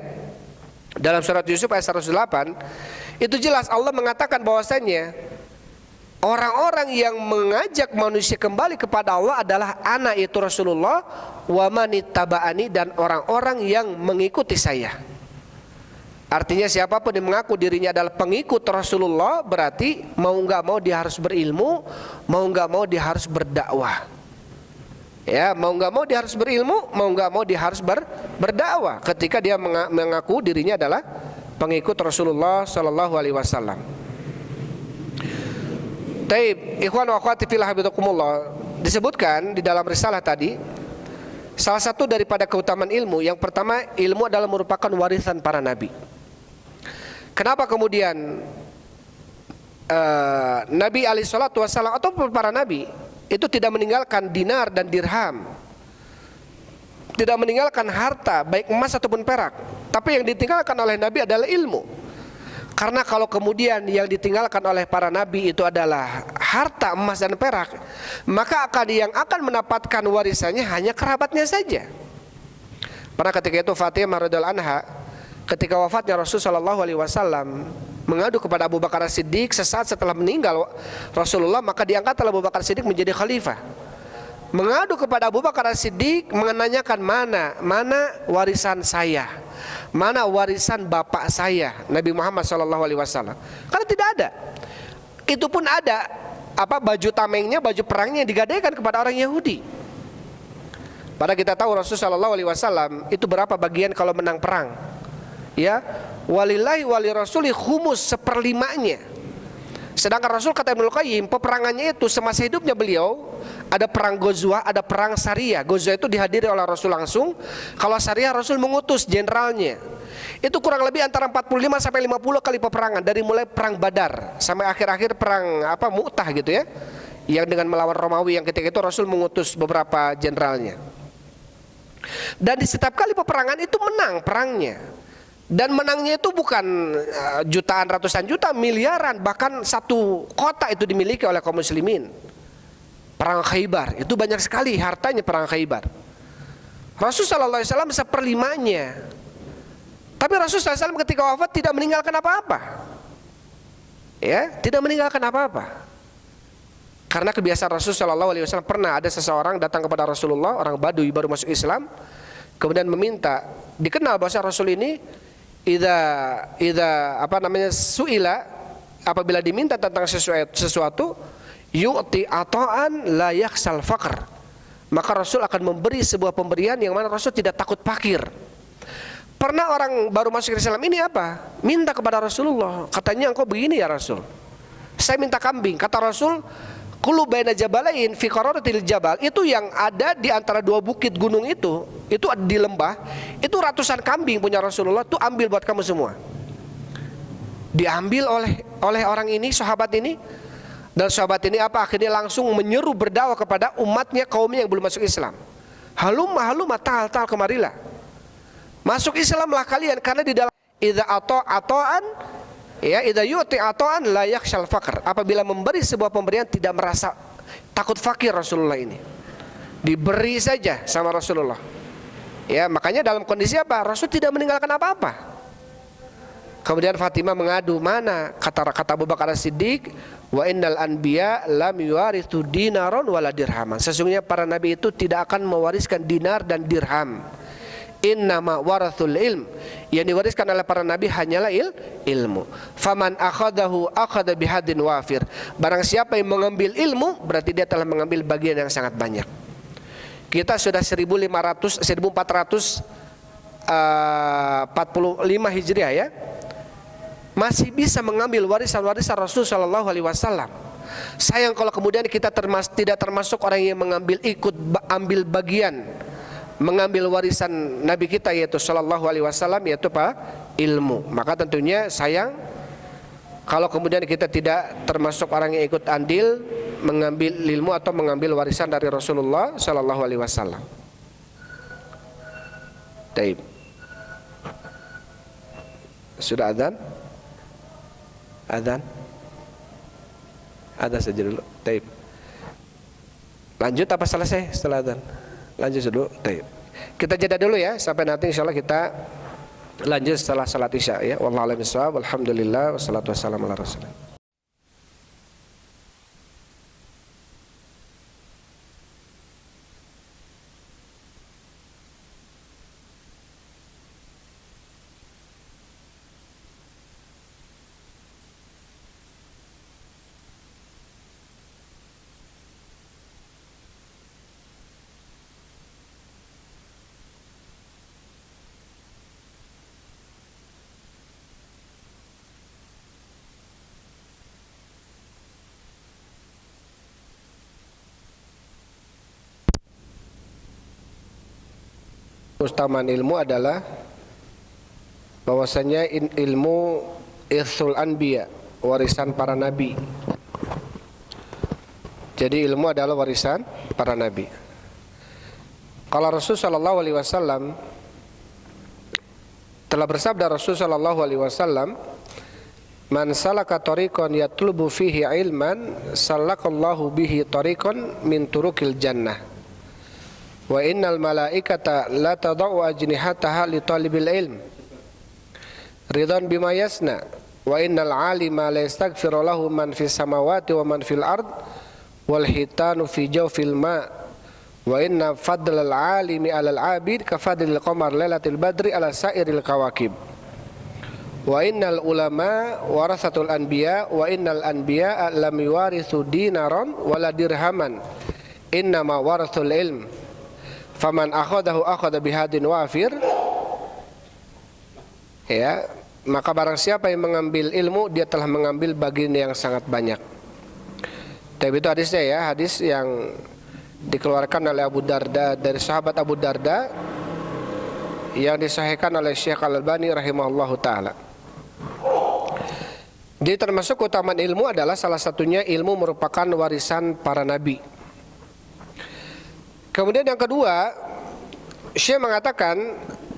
Speaker 1: dalam surat Yusuf ayat 108 itu jelas Allah mengatakan bahwasanya orang-orang yang mengajak manusia kembali kepada Allah adalah ana, itu Rasulullah, wa manittaba'ani, dan orang-orang yang mengikuti saya. Artinya siapapun yang mengaku dirinya adalah pengikut Rasulullah, berarti mau nggak mau dia harus berilmu, mau nggak mau dia harus berdakwah. Ya, mau nggak mau dia harus berilmu, mau nggak mau dia harus berdakwah. Ketika dia mengaku dirinya adalah pengikut Rasulullah Sallallahu Alaihi Wasallam. Taib, ikhwan wa akhwati fillah habibakumullah, disebutkan di dalam risalah tadi, salah satu daripada keutamaan ilmu, yang pertama, ilmu adalah merupakan warisan para nabi. Kenapa kemudian Nabi alaihi salatu wassalam atau para nabi itu tidak meninggalkan dinar dan dirham, tidak meninggalkan harta baik emas ataupun perak, tapi yang ditinggalkan oleh nabi adalah ilmu. Karena kalau kemudian yang ditinggalkan oleh para nabi itu adalah harta emas dan perak, maka yang akan mendapatkan warisannya hanya kerabatnya saja. Pada ketika itu Fatimah radhiyallahu anha, ketika wafatnya Rasul sallallahu alaihi wasallam, mengadu kepada Abu Bakar As-Siddiq sesaat setelah meninggal Rasulullah, maka diangkatlah Abu Bakar As-Siddiq menjadi khalifah. Mengadu kepada Abu Bakar As-Siddiq, menanyakan mana warisan saya, mana warisan bapak saya Nabi Muhammad sallallahu alaihi wasallam. Karena tidak ada. Itu pun ada baju tamengnya, baju perangnya yang digadaikan kepada orang Yahudi. Padahal kita tahu Rasul sallallahu alaihi wasallam itu berapa bagian kalau menang perang? Ya, walillahi wali rasuli khumus, seperlimanya. Sedangkan Rasul, kata Ibnul Qayyim, peperangannya itu semasa hidupnya beliau ada perang Ghazwah, ada perang Sariyah. Ghazwah itu dihadiri oleh Rasul langsung. Kalau Sariyah Rasul mengutus jenderalnya. Itu kurang lebih antara 45 sampai 50 kali peperangan, dari mulai perang Badar sampai akhir-akhir perang Mu'tah gitu ya, yang dengan melawan Romawi, yang ketika itu Rasul mengutus beberapa jenderalnya. Dan di setiap kali peperangan itu menang perangnya. Dan menangnya itu bukan jutaan, ratusan juta, miliaran, bahkan satu kota itu dimiliki oleh kaum muslimin. Perang Khaybar itu banyak sekali hartanya, perang Khaybar. Rasul sallallahu alaihi wasallam seperlimanya. Tapi Rasul sallallahu alaihi wasallam ketika wafat tidak meninggalkan apa-apa. Ya, tidak meninggalkan apa-apa. Karena kebiasaan Rasul sallallahu alaihi wasallam, pernah ada seseorang datang kepada Rasulullah, orang Badui baru masuk Islam, kemudian meminta, dikenal bahwa Rasul ini suila, apabila diminta tentang sesuatu, yu'ti ata'an la yakhsal faqr, maka Rasul akan memberi sebuah pemberian yang mana Rasul tidak takut fakir. Pernah orang baru masuk Islam ini minta kepada Rasulullah, katanya, engkau begini ya Rasul, saya minta kambing. Kata Rasul, kulu baina jabalain fi qararatil jabal, itu yang ada di antara dua bukit gunung itu di lembah, itu ratusan kambing punya Rasulullah, tuh ambil buat kamu semua. Diambil oleh orang ini, sahabat ini. Dan sahabat ini akhirnya langsung menyeru berdakwah kepada umatnya, kaumnya yang belum masuk Islam. Halumma ta'al kemarilah, masuk Islamlah kalian, karena di dalam idza ata'an, ya, idza yu'ti ata'an la yakhshal faqr, apabila memberi sebuah pemberian tidak merasa takut fakir. Rasulullah ini diberi saja sama Rasulullah. Ya, makanya dalam kondisi apa? Rasul tidak meninggalkan apa-apa. Kemudian Fatimah mengadu, mana kata Abu Bakar As-Siddiq, wa innal anbiya lam yuwarithu dinaron wala dirhaman. Sesungguhnya para nabi itu tidak akan mewariskan dinar dan dirham. Innama warathul ilm. Yang diwariskan oleh para nabi hanyalah ilmu. Faman akhadahu akhadha bihadin wafir. Barang siapa yang mengambil ilmu, berarti dia telah mengambil bagian yang sangat banyak. Kita sudah 1445 Hijriah ya, masih bisa mengambil warisan-warisan Rasul Shallallahu Alaihi Wasallam. Sayang kalau kemudian kita tidak termasuk orang yang ambil bagian mengambil warisan Nabi kita yaitu Shallallahu Alaihi Wasallam, yaitu apa? Ilmu. Maka tentunya sayang kalau kemudian kita tidak termasuk orang yang ikut andil mengambil ilmu atau mengambil warisan dari Rasulullah Shallallahu Alaihi Wasallam. Taib. Sudah adzan? Adzan? Adzan saja dulu. Taib. Lanjut apa selesai setelah adzan? Lanjut dulu. Taib. Kita jeda dulu ya sampai nanti insyaallah kita lanjut setelah salat Isya ya. Wallahu a'lam bishawab. Alhamdulillah wassalatu wassalamu ala Rasulillah. Keutamaan ilmu adalah bahwasanya ilmu irsul anbiya, warisan para nabi. Jadi ilmu adalah warisan para nabi. Kalau Rasul sallallahu alaihi wasallam telah bersabda, Rasul sallallahu alaihi wasallam, "Man salaka tariqan yatlubu fihi ilman, salakallahu bihi tariqan min turukil jannah. Wa innal malaikata la tadau ajnihataha li talibil ilm ridan bima yasna wa innal alima la yastaghfiru lahu man fis samawati wa man fil ard wal hitanu fi jawfil ma wa inna fadlal alimi alal abid ka fadlil qamar lailatul badri ala sairil kawakib wa innal ulama warasatul anbiya wa innal anbiya lam yuwarithu dinaran wala dirhaman innama warathul ilm faman akhadahu akhadha bihadin wafir." Ya, maka barang siapa yang mengambil ilmu, dia telah mengambil bagian yang sangat banyak. Tapi itu hadisnya ya, hadis yang dikeluarkan oleh Abu Darda, dari sahabat Abu Darda, yang disahihkan oleh Syekh Al-Albani rahimahullahu taala. Jadi termasuk keutamaan ilmu adalah salah satunya ilmu merupakan warisan para nabi. Kemudian yang kedua, Syekh mengatakan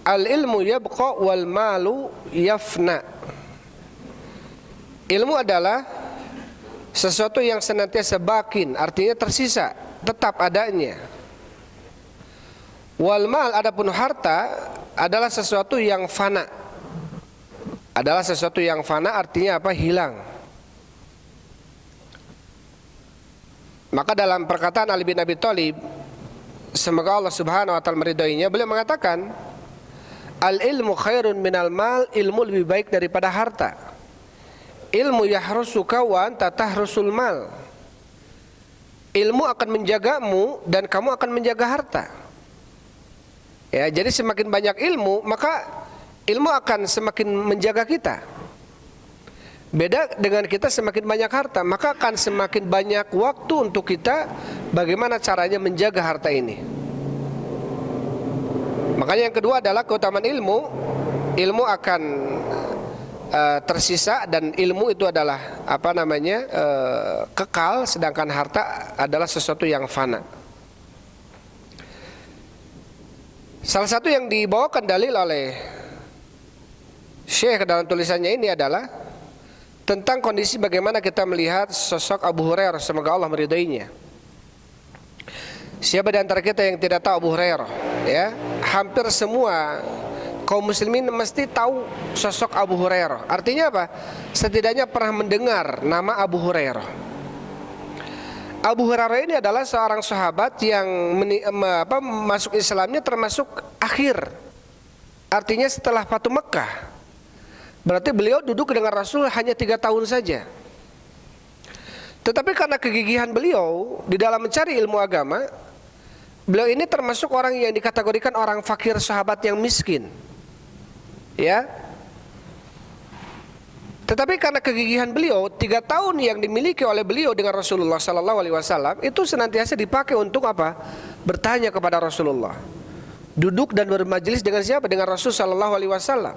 Speaker 1: al-ilmu yabqa wal malu yafna. Ilmu adalah sesuatu yang senantiasa bakin, artinya tersisa, tetap adanya. Wal mal, adapun harta adalah sesuatu yang fana. Adalah sesuatu yang fana artinya apa? Hilang. Maka dalam perkataan Ali bin Abi Thalib, semoga Allah subhanahu wa ta'ala meridainya, beliau mengatakan al-ilmu khairun minal mal, ilmu lebih baik daripada harta. Ilmu yahrusuka wa anta tahrusul mal. Ilmu akan menjagamu dan kamu akan menjaga harta. Ya, jadi semakin banyak ilmu, maka ilmu akan semakin menjaga kita. Beda dengan kita semakin banyak harta, maka akan semakin banyak waktu untuk kita bagaimana caranya menjaga harta ini. Makanya yang kedua adalah keutamaan ilmu. Ilmu akan tersisa, dan ilmu itu adalah kekal, sedangkan harta adalah sesuatu yang fana. Salah satu yang dibawakan dalil oleh Syekh dalam tulisannya ini adalah tentang kondisi bagaimana kita melihat sosok Abu Hurairah, semoga Allah meridainya. Siapa di antara kita yang tidak tahu Abu Hurairah? ya, hampir semua kaum muslimin mesti tahu sosok Abu Hurairah. Artinya apa? Setidaknya pernah mendengar nama Abu Hurairah. Abu Hurairah ini adalah seorang sahabat yang masuk Islamnya termasuk akhir. Artinya setelah Fatu Mekkah. Berarti beliau duduk dengan Rasul hanya 3 tahun saja. Tetapi karena kegigihan beliau di dalam mencari ilmu agama, beliau ini termasuk orang yang dikategorikan orang fakir, sahabat yang miskin. Ya. Tetapi karena kegigihan beliau, 3 tahun yang dimiliki oleh beliau dengan Rasulullah sallallahu alaihi wasallam itu senantiasa dipakai untuk apa? Bertanya kepada Rasulullah. Duduk dan bermajelis dengan siapa? Dengan Rasul sallallahu alaihi wasallam.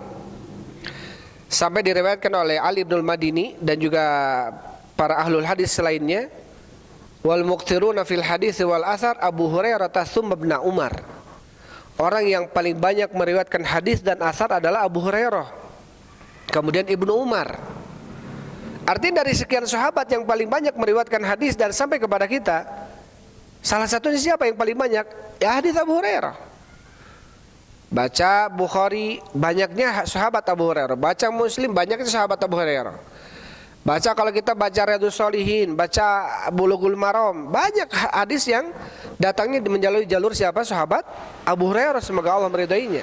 Speaker 1: Sampai diriwayatkan oleh Ali bin Madini dan juga para ahlul hadis selainnya, wal muqtiruna fil hadis wal athar Abu Hurairah tsumma ibn Umar. Orang yang paling banyak meriwayatkan hadis dan asar adalah Abu Hurairah, kemudian Ibnu Umar. Artinya dari sekian sahabat yang paling banyak meriwayatkan hadis dan sampai kepada kita, salah satunya siapa yang paling banyak? Ya hadis Abu Hurairah. Baca Bukhari, banyaknya sahabat Abu Hurairah. Baca Muslim, banyaknya sahabat Abu Hurairah. Baca kalau kita baca Riyadhus Shalihin, baca Bulughul Maram, banyak hadis yang datangnya menjaluri jalur siapa? Sahabat Abu Hurairah, semoga Allah meridainya.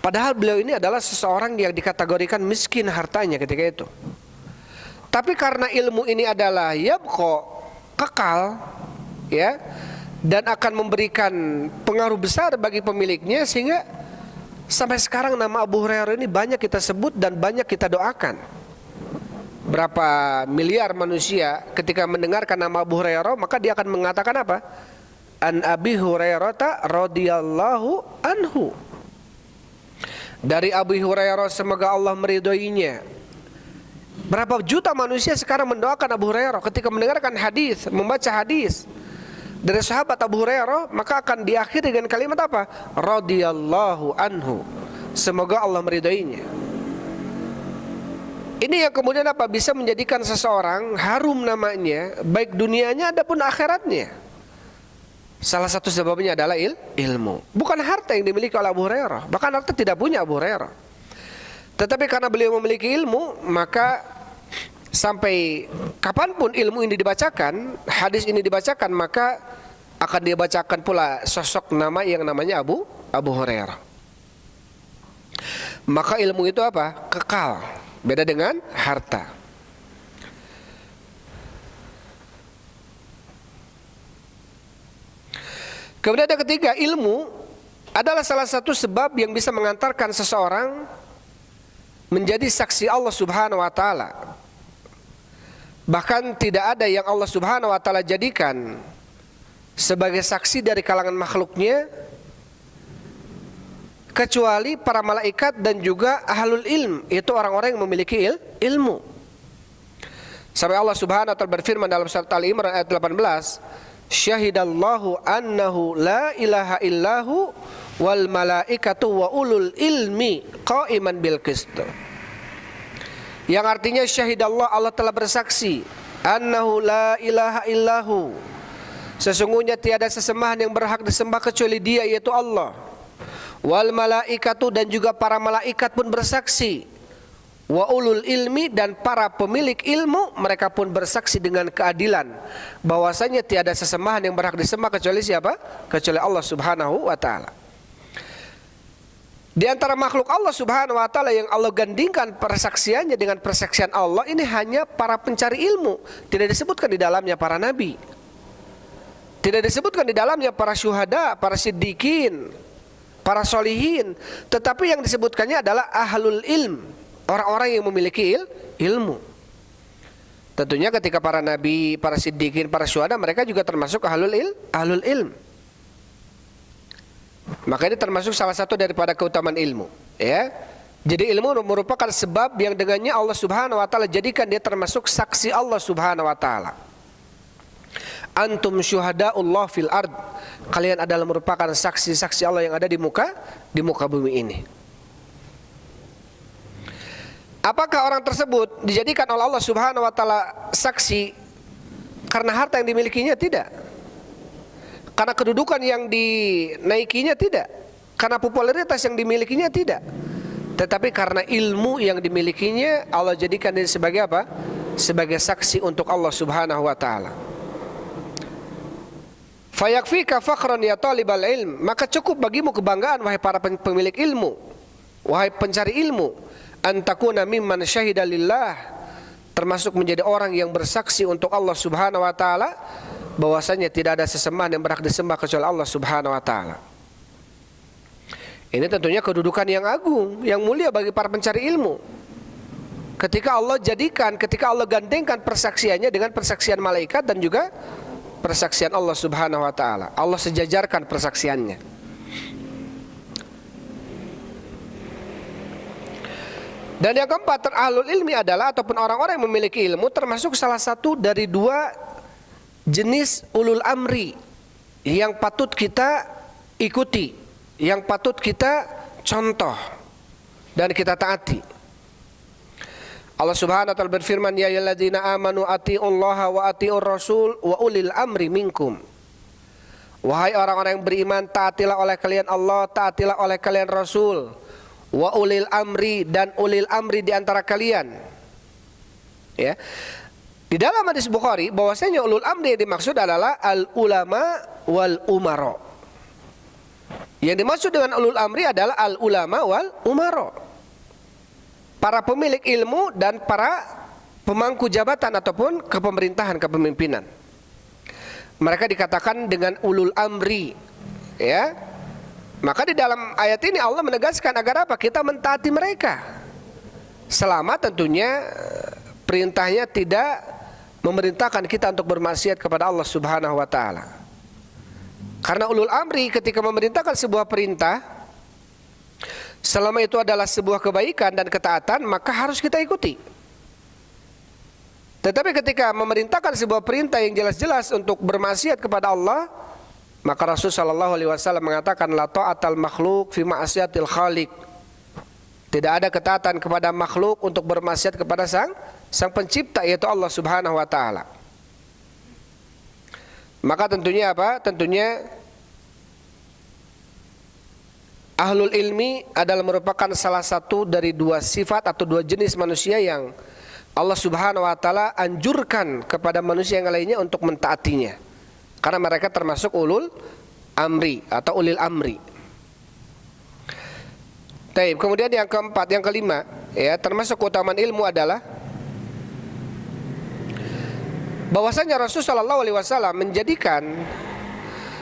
Speaker 1: Padahal beliau ini adalah seseorang yang dikategorikan miskin hartanya ketika itu. Tapi karena ilmu ini adalah kekal, ya, dan akan memberikan pengaruh besar bagi pemiliknya, sehingga sampai sekarang nama Abu Hurairah ini banyak kita sebut dan banyak kita doakan. Berapa miliar manusia ketika mendengarkan nama Abu Hurairah, maka dia akan mengatakan apa? An Abi Hurairah radhiyallahu anhu. Dari Abu Hurairah semoga Allah meridhoinya. Berapa juta manusia sekarang mendoakan Abu Hurairah ketika mendengarkan hadis, membaca hadis dari sahabat Abu Hurairah, maka akan diakhiri dengan kalimat apa? Radhiyallahu anhu. Semoga Allah meridhoinya. Ini yang kemudian apa? Bisa menjadikan seseorang harum namanya, baik dunianya adapun akhiratnya. Salah satu sebabnya adalah ilmu. Bukan harta yang dimiliki oleh Abu Hurairah. Bahkan harta tidak punya Abu Hurairah. Tetapi karena beliau memiliki ilmu, maka sampai kapanpun ilmu ini dibacakan, hadis ini dibacakan, maka akan dibacakan pula sosok nama yang namanya Abu Hurairah. Maka ilmu itu apa? Kekal. Beda dengan harta. Kemudian ada ketiga, ilmu adalah salah satu sebab yang bisa mengantarkan seseorang menjadi saksi Allah Subhanahu wa taala. Bahkan tidak ada yang Allah Subhanahu wa taala jadikan sebagai saksi dari kalangan makhluknya kecuali para malaikat dan juga ahlul ilm, itu orang-orang yang memiliki ilmu. Sampai Allah Subhanahu wa taala berfirman dalam surat Al-Imran ayat 18, syahidallahu annahu la ilaha illahu wal malaikatu wa ulul ilmi qa'iman bil qist. Yang artinya syahidallah, Allah telah bersaksi, annahu la ilaha illahu, sesungguhnya tiada sesembahan yang berhak disembah kecuali Dia, yaitu Allah. Wal malaikatu, dan juga para malaikat pun bersaksi. Wa ulul ilmi, dan para pemilik ilmu mereka pun bersaksi dengan keadilan bahwasanya tiada sesembahan yang berhak disembah kecuali siapa? Kecuali Allah Subhanahu wa taala. Di antara makhluk Allah Subhanahu wa taala yang Allah gandingkan persaksiannya dengan persaksian Allah ini hanya para pencari ilmu. Tidak disebutkan di dalamnya para nabi. Tidak disebutkan di dalamnya para syuhada, para siddiqin, para solihin. Tetapi yang disebutkannya adalah ahlul ilm, orang-orang yang memiliki ilmu. Tentunya ketika para nabi, para siddiqin, para syuhada, mereka juga termasuk ahlul ilm. Maka ini termasuk salah satu daripada keutamaan ilmu, ya. Jadi ilmu merupakan sebab yang dengannya Allah Subhanahu wa taala jadikan dia termasuk saksi Allah Subhanahu wa taala. Antum syuhadaullah fil ard, kalian adalah merupakan saksi-saksi Allah yang ada di muka bumi ini. Apakah orang tersebut dijadikan oleh Allah Subhanahu wa taala saksi karena harta yang dimilikinya? Tidak. karena kedudukan yang dinaikinya, tidak. Karena popularitas yang dimilikinya, tidak. Tetapi karena ilmu yang dimilikinya, Allah jadikan dia sebagai apa? Sebagai saksi untuk Allah Subhanahu wa taala. Fayakfika fakhran ya talibal ilm, maka cukup bagimu kebanggaan wahai para pemilik ilmu, wahai pencari ilmu, antakuna mimman syahida lillah, termasuk menjadi orang yang bersaksi untuk Allah Subhanahu wa taala bahwasanya tidak ada sesembahan yang berhak disembah kecuali Allah Subhanahu wa taala. Ini tentunya kedudukan yang agung, yang mulia bagi para pencari ilmu. Ketika Allah gandengkan persaksiannya dengan persaksian malaikat dan juga persaksian Allah Subhanahu wa taala. Allah sejajarkan persaksiannya. Dan yang keempat, ahlul ilmi adalah ataupun orang-orang yang memiliki ilmu termasuk salah satu dari dua jenis ulul amri yang patut kita ikuti, yang patut kita contoh dan kita taati. Allah Subhanahu wa taala berfirman, ya ayyuhalladzina amanu atiiullaha wa atiiur rasul wa ulil amri minkum. Wahai orang-orang yang beriman, taatilah oleh kalian Allah, taatilah oleh kalian Rasul. Wa ulil amri, dan ulil amri di antara kalian. Ya. Di dalam hadis Bukhari bahwasanya ulul amri yang dimaksud adalah al ulama wal umara. Yang dimaksud dengan ulul amri adalah al ulama wal umara, para pemilik ilmu dan para pemangku jabatan ataupun kepemerintahan, kepemimpinan. Mereka dikatakan dengan ulul amri, ya. Maka di dalam ayat ini Allah menegaskan agar apa? Kita mentaati mereka, selama tentunya perintahnya tidak memerintahkan kita untuk bermaksiat kepada Allah Subhanahu wa taala. Karena ulul amri ketika memerintahkan sebuah perintah, selama itu adalah sebuah kebaikan dan ketaatan, maka harus kita ikuti. Tetapi ketika memerintahkan sebuah perintah yang jelas-jelas untuk bermaksiat kepada Allah, maka Rasul sallallahu alaihi wasallam mengatakan la ta'atal makhluk fi ma'siyatil khaliq. Tidak ada ketaatan kepada makhluk untuk bermaksiat kepada sang pencipta, yaitu Allah Subhanahu wa taala. Maka tentunya apa? Tentunya ahlul ilmi adalah merupakan salah satu dari dua sifat atau dua jenis manusia yang Allah Subhanahu wa taala anjurkan kepada manusia yang lainnya untuk mentaatinya. Karena mereka termasuk ulul amri atau ulil amri. Baik, kemudian yang keempat, yang kelima, ya, termasuk keutamaan ilmu adalah bahwasanya Rasulullah SAW menjadikan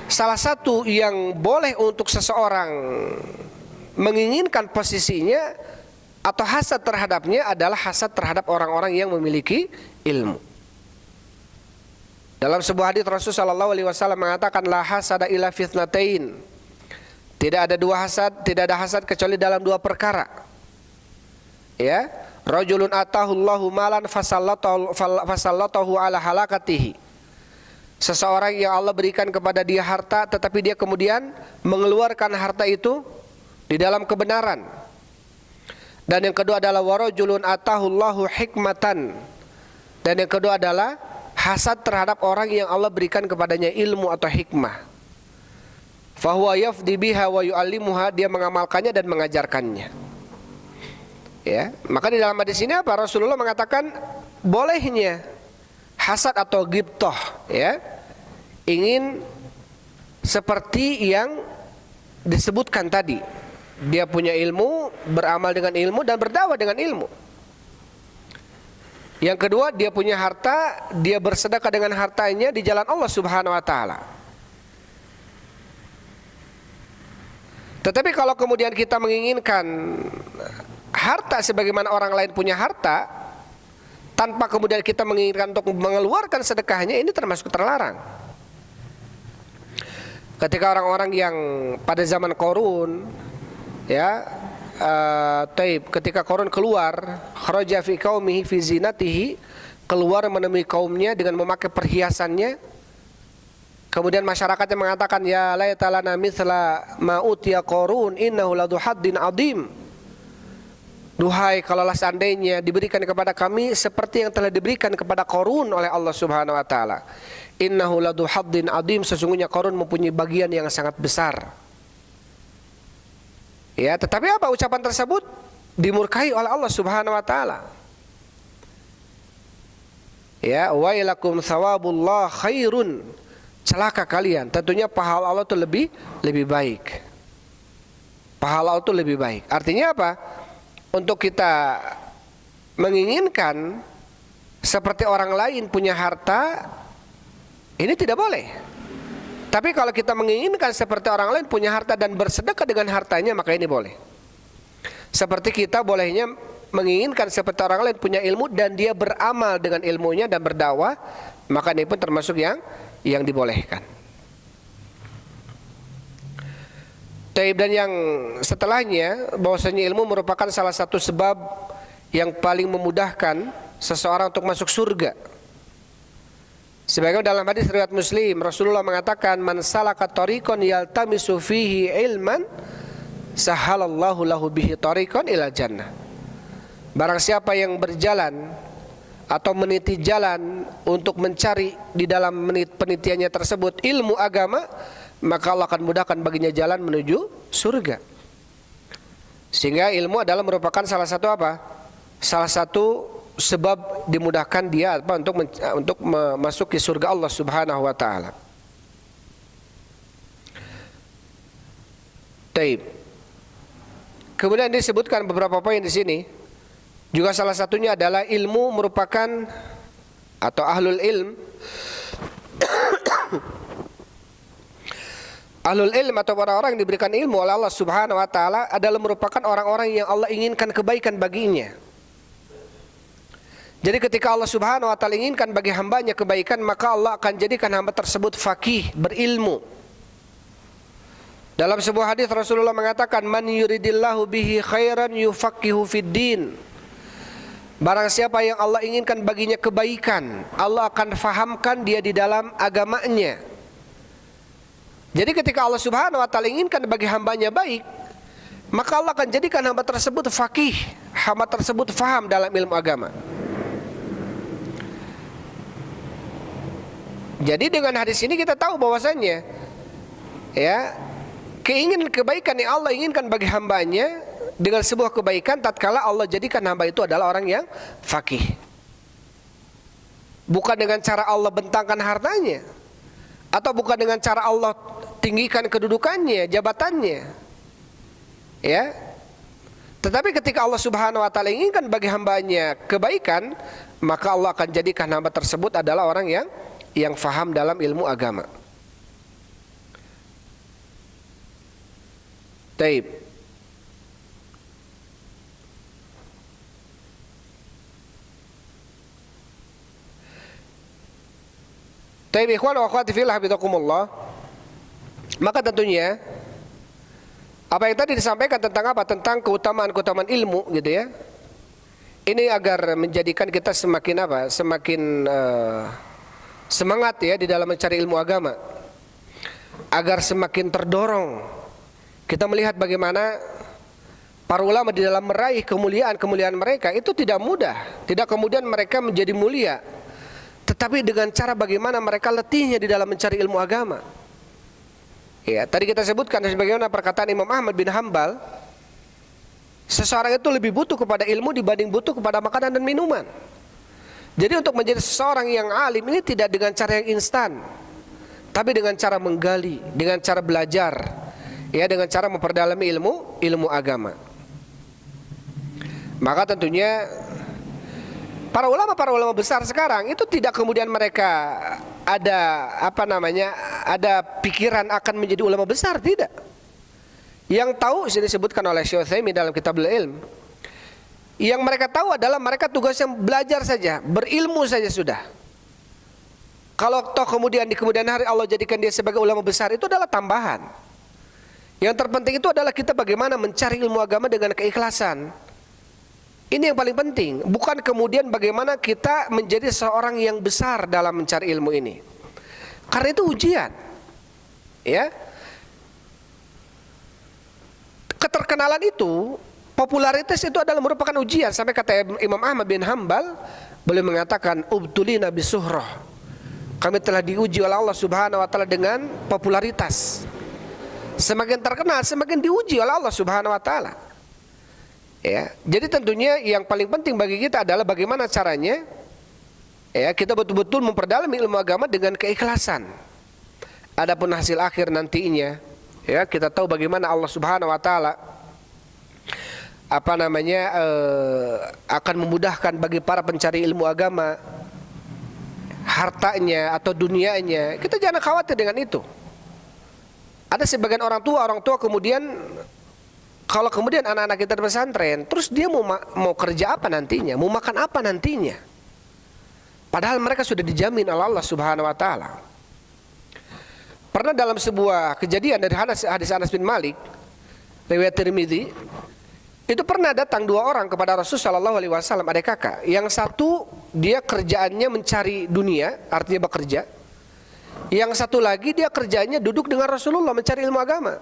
Speaker 1: salah satu yang boleh untuk seseorang menginginkan posisinya atau hasad terhadapnya adalah hasad terhadap orang-orang yang memiliki ilmu. Dalam sebuah hadis Rasulullah SAW mengatakan la hasada illa fitnatain. Tidak ada dua hasad, tidak ada hasad kecuali dalam dua perkara. Ya, rajulun atahullahu malan fasallatahu ala halakatihi. Seseorang yang Allah berikan kepada dia harta, tetapi dia kemudian mengeluarkan harta itu di dalam kebenaran. Dan yang kedua adalah warajulun atahullahu hikmatan. Dan yang kedua adalah hasad terhadap orang yang Allah berikan kepadanya ilmu atau hikmah. Fahuwa yafdi biha wa yu'allimuha, dia mengamalkannya dan mengajarkannya. Ya, maka di dalam hadis ini apa? Rasulullah mengatakan bolehnya hasad atau ghibthah, ya, ingin seperti yang disebutkan tadi. Dia punya ilmu, beramal dengan ilmu dan berdakwah dengan ilmu. Yang kedua, dia punya harta, dia bersedekah dengan hartanya di jalan Allah Subhanahu wa taala. Tetapi kalau kemudian kita menginginkan harta sebagaimana orang lain punya harta, tanpa kemudian kita menginginkan untuk mengeluarkan sedekahnya, ini termasuk terlarang. Ketika orang-orang yang pada zaman Qarun, ya, ketika Qarun keluar, kharaja fi qaumihi fi zinatihi, keluar menemui kaumnya dengan memakai perhiasannya. Kemudian masyarakatnya mengatakan, ya laita lana mithla ma utiya Qarun innahu ladzu haddin adzim. Duhai kalaulah seandainya diberikan kepada kami seperti yang telah diberikan kepada Qarun oleh Allah Subhanahu wa taala. Innahu ladu haddin adim, sesungguhnya Qarun mempunyai bagian yang sangat besar. Ya, tetapi apa ucapan tersebut dimurkai oleh Allah Subhanahu wa taala. Ya, wailakum thawabullah khairun. Celaka kalian, tentunya pahala Allah itu lebih baik. Pahala Allah itu lebih baik. Artinya apa? Untuk kita menginginkan seperti orang lain punya harta, ini tidak boleh. Tapi kalau kita menginginkan seperti orang lain punya harta dan bersedekah dengan hartanya, maka ini boleh. Seperti kita bolehnya menginginkan seperti orang lain punya ilmu dan dia beramal dengan ilmunya dan berdakwah, maka ini pun termasuk yang dibolehkan. Dan yang setelahnya, bahwasanya ilmu merupakan salah satu sebab yang paling memudahkan seseorang untuk masuk surga. Sebagaimana dalam hadis riwayat Muslim, Rasulullah mengatakan, "Man salaka tariqan yaltamisu fihi ilman, sahalallahu lahu bihi tariqan ila jannah." Barang siapa yang berjalan atau meniti jalan untuk mencari di dalam penitiannya tersebut ilmu agama, maka Allah akan mudahkan baginya jalan menuju surga. Sehingga ilmu adalah merupakan salah satu apa? Salah satu sebab dimudahkan dia apa untuk memasuki surga Allah Subhanahu wa taala. Taib. Kemudian disebutkan beberapa poin di sini. Juga salah satunya adalah ilmu merupakan atau ahlul ilm ahlul ilm atau orang-orang yang diberikan ilmu oleh Allah Subhanahu wa taala adalah merupakan orang-orang yang Allah inginkan kebaikan baginya. Jadi ketika Allah Subhanahu wa taala inginkan bagi hambanya kebaikan, maka Allah akan jadikan hamba tersebut faqih, berilmu. Dalam sebuah hadis Rasulullah mengatakan, "Man yuridillahu bihi khairan yufaqihu fid din." Barang siapa yang Allah inginkan baginya kebaikan, Allah akan fahamkan dia di dalam agamanya. Jadi ketika Allah Subhanahu wa taala inginkan bagi hambanya baik, maka Allah akan jadikan hamba tersebut faqih, hamba tersebut faham dalam ilmu agama. Jadi dengan hadis ini kita tahu bahwasannya ya, keinginan kebaikan yang Allah inginkan bagi hambanya dengan sebuah kebaikan tatkala Allah jadikan hamba itu adalah orang yang faqih. Bukan dengan cara Allah bentangkan hartanya, atau bukan dengan cara Allah tinggikan kedudukannya, jabatannya. Ya. Tetapi ketika Allah Subhanahu wa taala inginkan bagi hambanya kebaikan, maka Allah akan jadikan hamba tersebut adalah orang yang faham dalam ilmu agama. Taib. Taib ikhwan wa akhwati fillah hafizakumullah. Maka tentunya apa yang tadi disampaikan tentang apa? Tentang keutamaan-keutamaan ilmu gitu ya. Ini agar menjadikan kita semakin apa? Semakin semangat ya di dalam mencari ilmu agama. Agar semakin terdorong kita melihat bagaimana para ulama di dalam meraih kemuliaan-kemuliaan mereka itu tidak mudah. Tidak kemudian mereka menjadi mulia, tetapi dengan cara bagaimana mereka letihnya di dalam mencari ilmu agama. Ya, tadi kita sebutkan sebagaimana perkataan Imam Ahmad bin Hanbal, seseorang itu lebih butuh kepada ilmu dibanding butuh kepada makanan dan minuman. Jadi untuk menjadi seseorang yang alim ini tidak dengan cara yang instan, tapi dengan cara menggali, dengan cara belajar, ya, dengan cara memperdalami ilmu agama. Maka tentunya para ulama besar sekarang itu tidak kemudian mereka ada ada pikiran akan menjadi ulama besar, tidak. Yang tahu sini disebutkan oleh Syekh Utsaimin dalam Kitabul Ilm, yang mereka tahu adalah mereka tugasnya belajar saja, berilmu saja sudah. Kalau toh kemudian di kemudian hari Allah jadikan dia sebagai ulama besar, itu adalah tambahan. Yang terpenting itu adalah kita bagaimana mencari ilmu agama dengan keikhlasan. Ini yang paling penting, bukan kemudian bagaimana kita menjadi seorang yang besar dalam mencari ilmu ini. Karena itu ujian. Ya. Keterkenalan itu Popularitas itu adalah merupakan ujian. Sampai kata Imam Ahmad bin Hambal, beliau mengatakan ubtulina bisuhrah, kami telah diuji oleh Allah Subhanahu wa taala dengan popularitas. Semakin terkenal, semakin diuji oleh Allah Subhanahu wa taala. Ya, jadi tentunya yang paling penting bagi kita adalah bagaimana caranya ya kita betul-betul memperdalam ilmu agama dengan keikhlasan. Adapun hasil akhir nantinya, ya kita tahu bagaimana Allah Subhanahu wa taala akan memudahkan bagi para pencari ilmu agama hartanya atau dunianya. Kita jangan khawatir dengan itu. Ada sebagian orang tua kemudian kalau kemudian anak-anak kita di pesantren, terus dia mau kerja apa nantinya, mau makan apa nantinya, padahal mereka sudah dijamin oleh Allah Subhanahu wa taala. Pernah dalam sebuah kejadian dari hadis Anas bin Malik riwayat Tirmidzi, itu pernah datang dua orang kepada Rasulullah SAW, adik kakak. Yang satu dia kerjaannya mencari dunia, artinya bekerja. Yang satu lagi dia kerjanya duduk dengan Rasulullah mencari ilmu agama.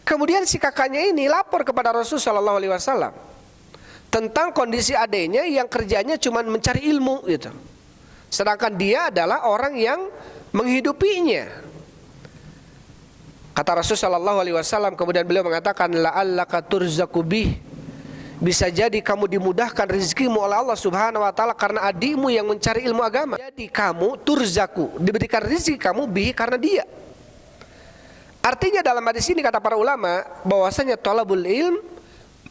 Speaker 1: Kemudian si kakaknya ini lapor kepada Rasulullah SAW tentang kondisi adiknya yang kerjanya cuma mencari ilmu gitu. Sedangkan dia adalah orang yang menghidupinya. Kata Rasulullah SAW, kemudian beliau mengatakan, la'allaka turzaku bih, bisa jadi kamu dimudahkan rezekimu oleh Allah Subhanahu wa taala karena adikmu yang mencari ilmu agama. Jadi kamu turzaku, diberikan rezeki kamu bih karena dia. Artinya dalam hadis ini kata para ulama bahwasanya talabul ilm,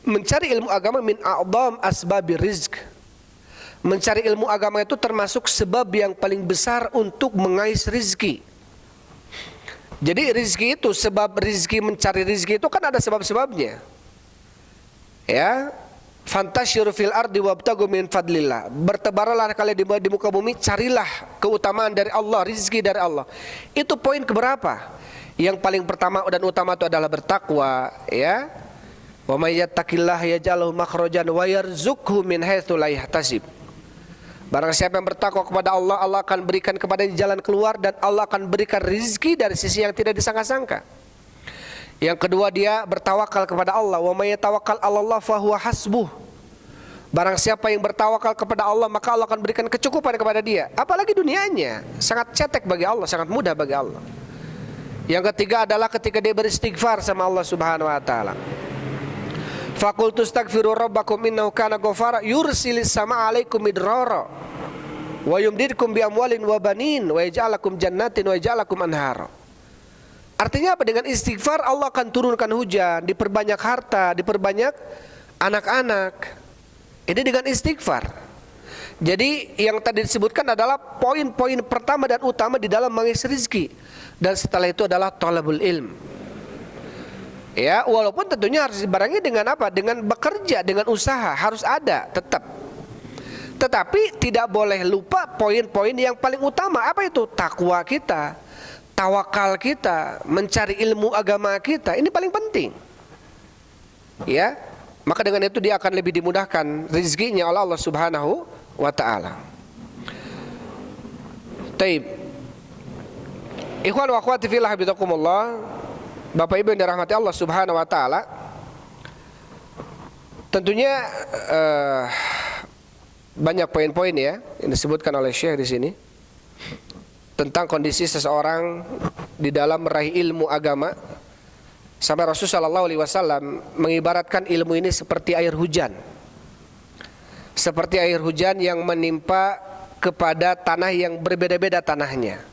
Speaker 1: mencari ilmu agama min a'dham asbabir rizq. Mencari ilmu agama itu termasuk sebab yang paling besar untuk mengais rezeki. Jadi rizki itu, sebab rizki, mencari rizki itu kan ada sebab-sebabnya. Ya, fantasyiru fil ardi wabtagu min fadlillah. Bertebaranlah kalian di muka bumi, carilah keutamaan dari Allah, rizki dari Allah. Itu poin keberapa? Yang paling pertama dan utama itu adalah bertakwa, ya. Wa may yattaqillaha yaj'al lahu makhrajan wa yarzuqhu min haitsu la yahtasib. Barang siapa yang bertakwa kepada Allah, Allah akan berikan kepadanya jalan keluar dan Allah akan berikan rizki dari sisi yang tidak disangka-sangka. Yang kedua, dia bertawakal kepada Allah. Wa may yatawakkal 'alallah fahuwa hasbuh. Barang siapa yang bertawakal kepada Allah, maka Allah akan berikan kecukupan kepada dia. Apalagi dunianya, sangat cetek bagi Allah, sangat mudah bagi Allah. Yang ketiga adalah ketika dia beristighfar sama Allah Subhanahu wa taala. Faqultu astaghfiru rabbakum innahu kana ghafara yursilis samaa 'alaikum midrara wa yumdidkum bi amwalin wa banin wa yaj'alakum jannatin wa yaj'alakum anhara. Artinya apa? Dengan istighfar Allah akan turunkan hujan, diperbanyak harta, diperbanyak anak-anak. Ini dengan istighfar. Jadi yang tadi disebutkan adalah poin-poin pertama dan utama di dalam mengais rezeki. Dan setelah itu adalah talabul ilm. Ya, walaupun tentunya harus dibarengi dengan apa? Dengan bekerja, dengan usaha, harus ada tetap. Tetapi tidak boleh lupa poin-poin yang paling utama. Apa itu? Takwa kita, tawakal kita, mencari ilmu agama kita. Ini paling penting. Ya, maka dengan itu dia akan lebih dimudahkan rezekinya oleh Allah Subhanahu wa taala. Taib. Ikhwan wa akhwati fillah habibakumullah. Bapak Ibu yang dirahmati Allah Subhanahu wa taala, tentunya banyak poin-poin ya yang disebutkan oleh Syekh di sini tentang kondisi seseorang di dalam meraih ilmu agama. Sampai Rasulullah SAW mengibaratkan ilmu ini seperti air hujan. Seperti air hujan yang menimpa kepada tanah yang berbeda-beda tanahnya.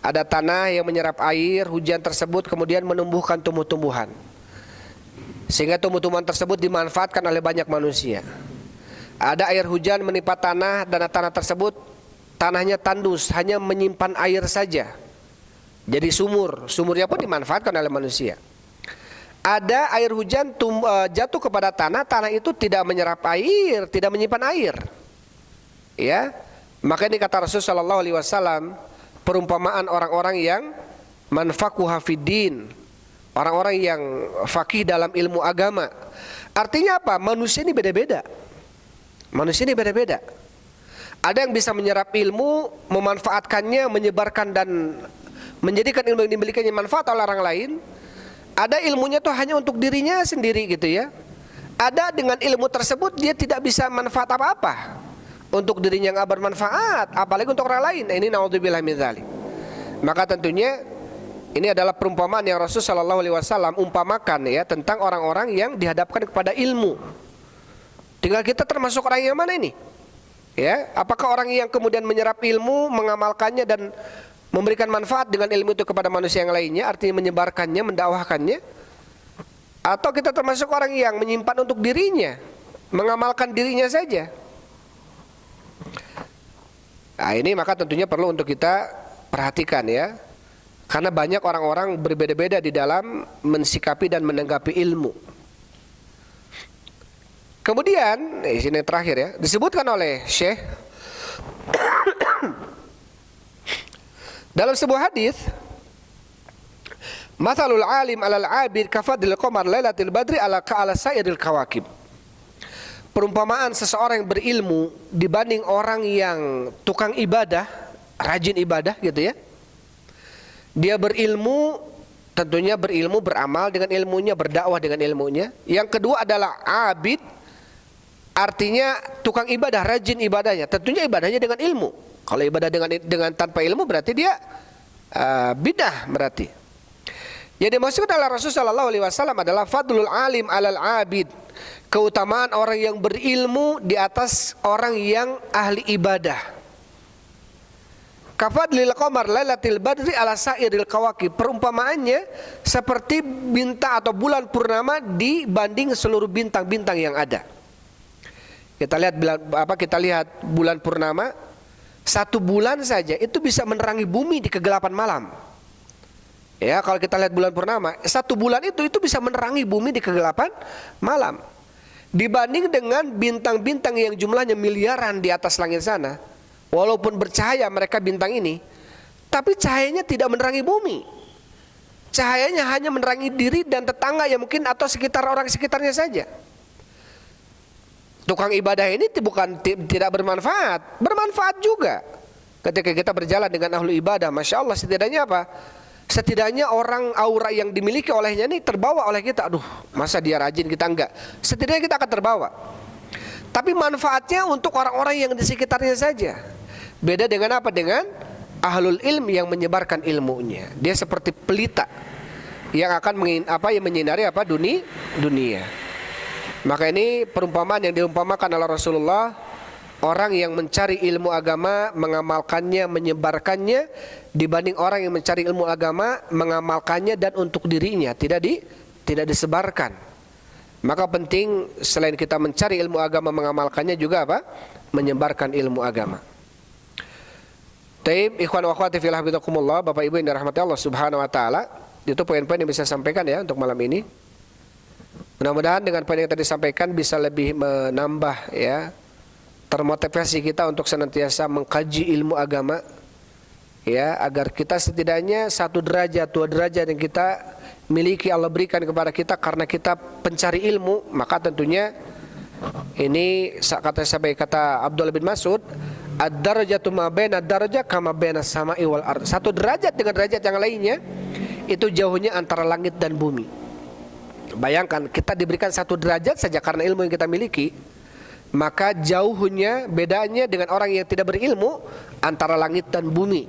Speaker 1: Ada tanah yang menyerap air hujan tersebut kemudian menumbuhkan tumbuh-tumbuhan, sehingga tumbuh-tumbuhan tersebut dimanfaatkan oleh banyak manusia. Ada air hujan menimpa tanah dan tanah tersebut tanahnya tandus, hanya menyimpan air saja. Jadi sumurnya pun dimanfaatkan oleh manusia. Ada air hujan jatuh kepada tanah itu tidak menyerap air, tidak menyimpan air. Ya, maka ini kata Rasulullah SAW, perumpamaan orang-orang yang manfaquha fiddin, orang-orang yang faqih dalam ilmu agama. Artinya apa? Manusia ini beda-beda. Manusia ini beda-beda. Ada yang bisa menyerap ilmu, memanfaatkannya, menyebarkan dan menjadikan ilmu yang dimilikinya manfaat oleh orang lain. Ada ilmunya tuh hanya untuk dirinya sendiri gitu ya. ada dengan ilmu tersebut dia tidak bisa manfaat apa-apa untuk dirinya, nggak bermanfaat, apalagi untuk orang lain. Nah, ini naudzubillah min dzalik. Maka tentunya ini adalah perumpamaan yang Rasul Shallallahu Alaihi Wasallam umpamakan ya tentang orang-orang yang dihadapkan kepada ilmu. Tinggal kita termasuk orang yang mana ini? Ya, apakah orang yang kemudian menyerap ilmu, mengamalkannya dan memberikan manfaat dengan ilmu itu kepada manusia yang lainnya, artinya menyebarkannya, mendakwahkannya, atau kita termasuk orang yang menyimpan untuk dirinya, mengamalkan dirinya saja? Nah, ini maka tentunya perlu untuk kita perhatikan ya, karena banyak orang-orang berbeda-beda di dalam mensikapi dan menanggapi ilmu. Kemudian, di sini terakhir ya, disebutkan oleh Syekh dalam sebuah hadis, "Mathalul alim 'alal 'abid kafadlil qamar lailatul badri 'ala sairil kawakib." Perumpamaan seseorang yang berilmu dibanding orang yang tukang ibadah, rajin ibadah gitu ya. Dia berilmu, tentunya berilmu, beramal dengan ilmunya, berdakwah dengan ilmunya. Yang kedua adalah abid, artinya tukang ibadah, rajin ibadahnya. Tentunya ibadahnya dengan ilmu. Kalau ibadah dengan tanpa ilmu berarti dia bidah berarti. Yang dimaksudkan oleh Rasulullah SAW adalah fadlul alim alal abid, keutamaan orang yang berilmu di atas orang yang ahli ibadah. Kafadlil qamar lailatil badri ala sairil kawakib, perumpamaannya seperti bintang atau bulan purnama dibanding seluruh bintang-bintang yang ada. Kita lihat bulan purnama, satu bulan saja itu bisa menerangi bumi di kegelapan malam. Ya, kalau kita lihat bulan purnama, satu bulan itu bisa menerangi bumi di kegelapan malam. Dibanding dengan bintang-bintang yang jumlahnya miliaran di atas langit sana, walaupun bercahaya mereka bintang ini, tapi cahayanya tidak menerangi bumi. Cahayanya hanya menerangi diri dan tetangga yang mungkin atau sekitar orang sekitarnya saja. Tukang ibadah ini tidak bermanfaat, bermanfaat juga. Ketika kita berjalan dengan ahlu ibadah, masya Allah, setidaknya apa? Setidaknya orang aura yang dimiliki olehnya ini terbawa oleh kita. Aduh, masa dia rajin, kita enggak. Setidaknya kita akan terbawa. Tapi manfaatnya untuk orang-orang yang di sekitarnya saja. Beda dengan apa? Dengan ahlul ilm yang menyebarkan ilmunya. Dia seperti pelita yang akan menyinari dunia. Maka ini perumpamaan yang diumpamakan oleh Rasulullah, orang yang mencari ilmu agama, mengamalkannya, menyebarkannya, dibanding orang yang mencari ilmu agama, mengamalkannya dan untuk dirinya, tidak disebarkan. Maka penting selain kita mencari ilmu agama, mengamalkannya juga apa? Menyebarkan ilmu agama. Taib, ikhwan wa akhwati fillah hafizakumullah, Bapak Ibu yang dirahmati Allah Subhanahu wa taala, itu poin-poin yang bisa saya sampaikan ya untuk malam ini. Mudah-mudahan dengan poin yang tadi disampaikan bisa lebih menambah ya, termotivasi kita untuk senantiasa mengkaji ilmu agama ya, agar kita setidaknya 1 derajat, 2 derajat yang kita miliki Allah berikan kepada kita karena kita pencari ilmu. Maka tentunya ini kata Abdullah bin Mas'ud, ad-darajatu ma baina darajah kama baina sama'i wal ard. 1 derajat dengan derajat yang lainnya itu jauhnya antara langit dan bumi. Bayangkan kita diberikan 1 derajat saja karena ilmu yang kita miliki, maka jauhnya, bedanya dengan orang yang tidak berilmu antara langit dan bumi.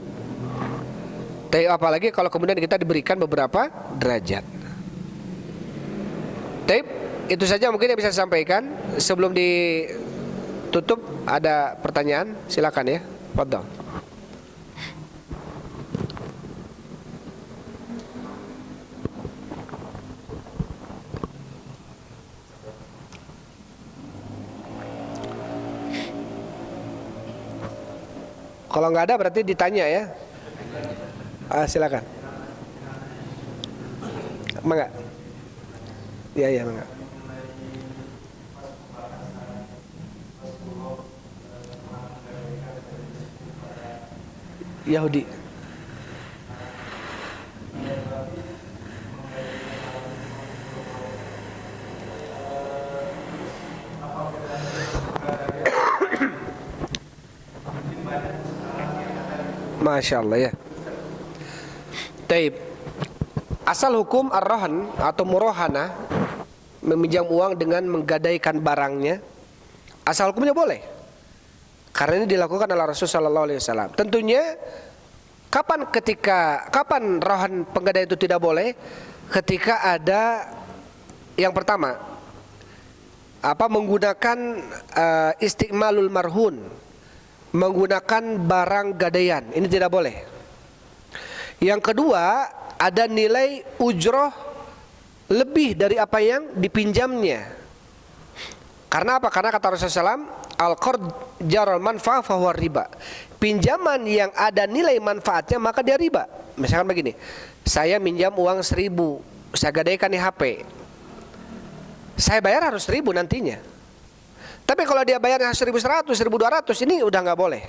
Speaker 1: Tapi apalagi kalau kemudian kita diberikan beberapa derajat. Tapi itu saja mungkin yang bisa saya sampaikan. Sebelum ditutup ada pertanyaan, silakan ya. Fadhal. Kalau nggak ada berarti ditanya ya. Silakan. Mangga. Iya, mangga. Yahudi. Masya Allah ya. Taib. Asal hukum ar-rahan atau murohana meminjam uang dengan menggadaikan barangnya, asal hukumnya boleh. Karena ini dilakukan oleh Rasulullah SAW. Tentunya kapan rahan penggadaian itu tidak boleh? Ketika ada yang pertama, menggunakan istiqmalul marhun, menggunakan barang gadaian, ini tidak boleh. Yang kedua, ada nilai ujroh lebih dari apa yang dipinjamnya. Karena apa? Karena kata Rasulullah SAW, al-qard jaral manfa'ah fahuwa riba. Pinjaman yang ada nilai manfaatnya maka dia riba. Misalkan begini, saya minjam uang 1.000, saya gadaikan di HP, saya bayar harus 1.000 nantinya. Tapi kalau dia bayar 1.100, 1.200, ini udah nggak boleh.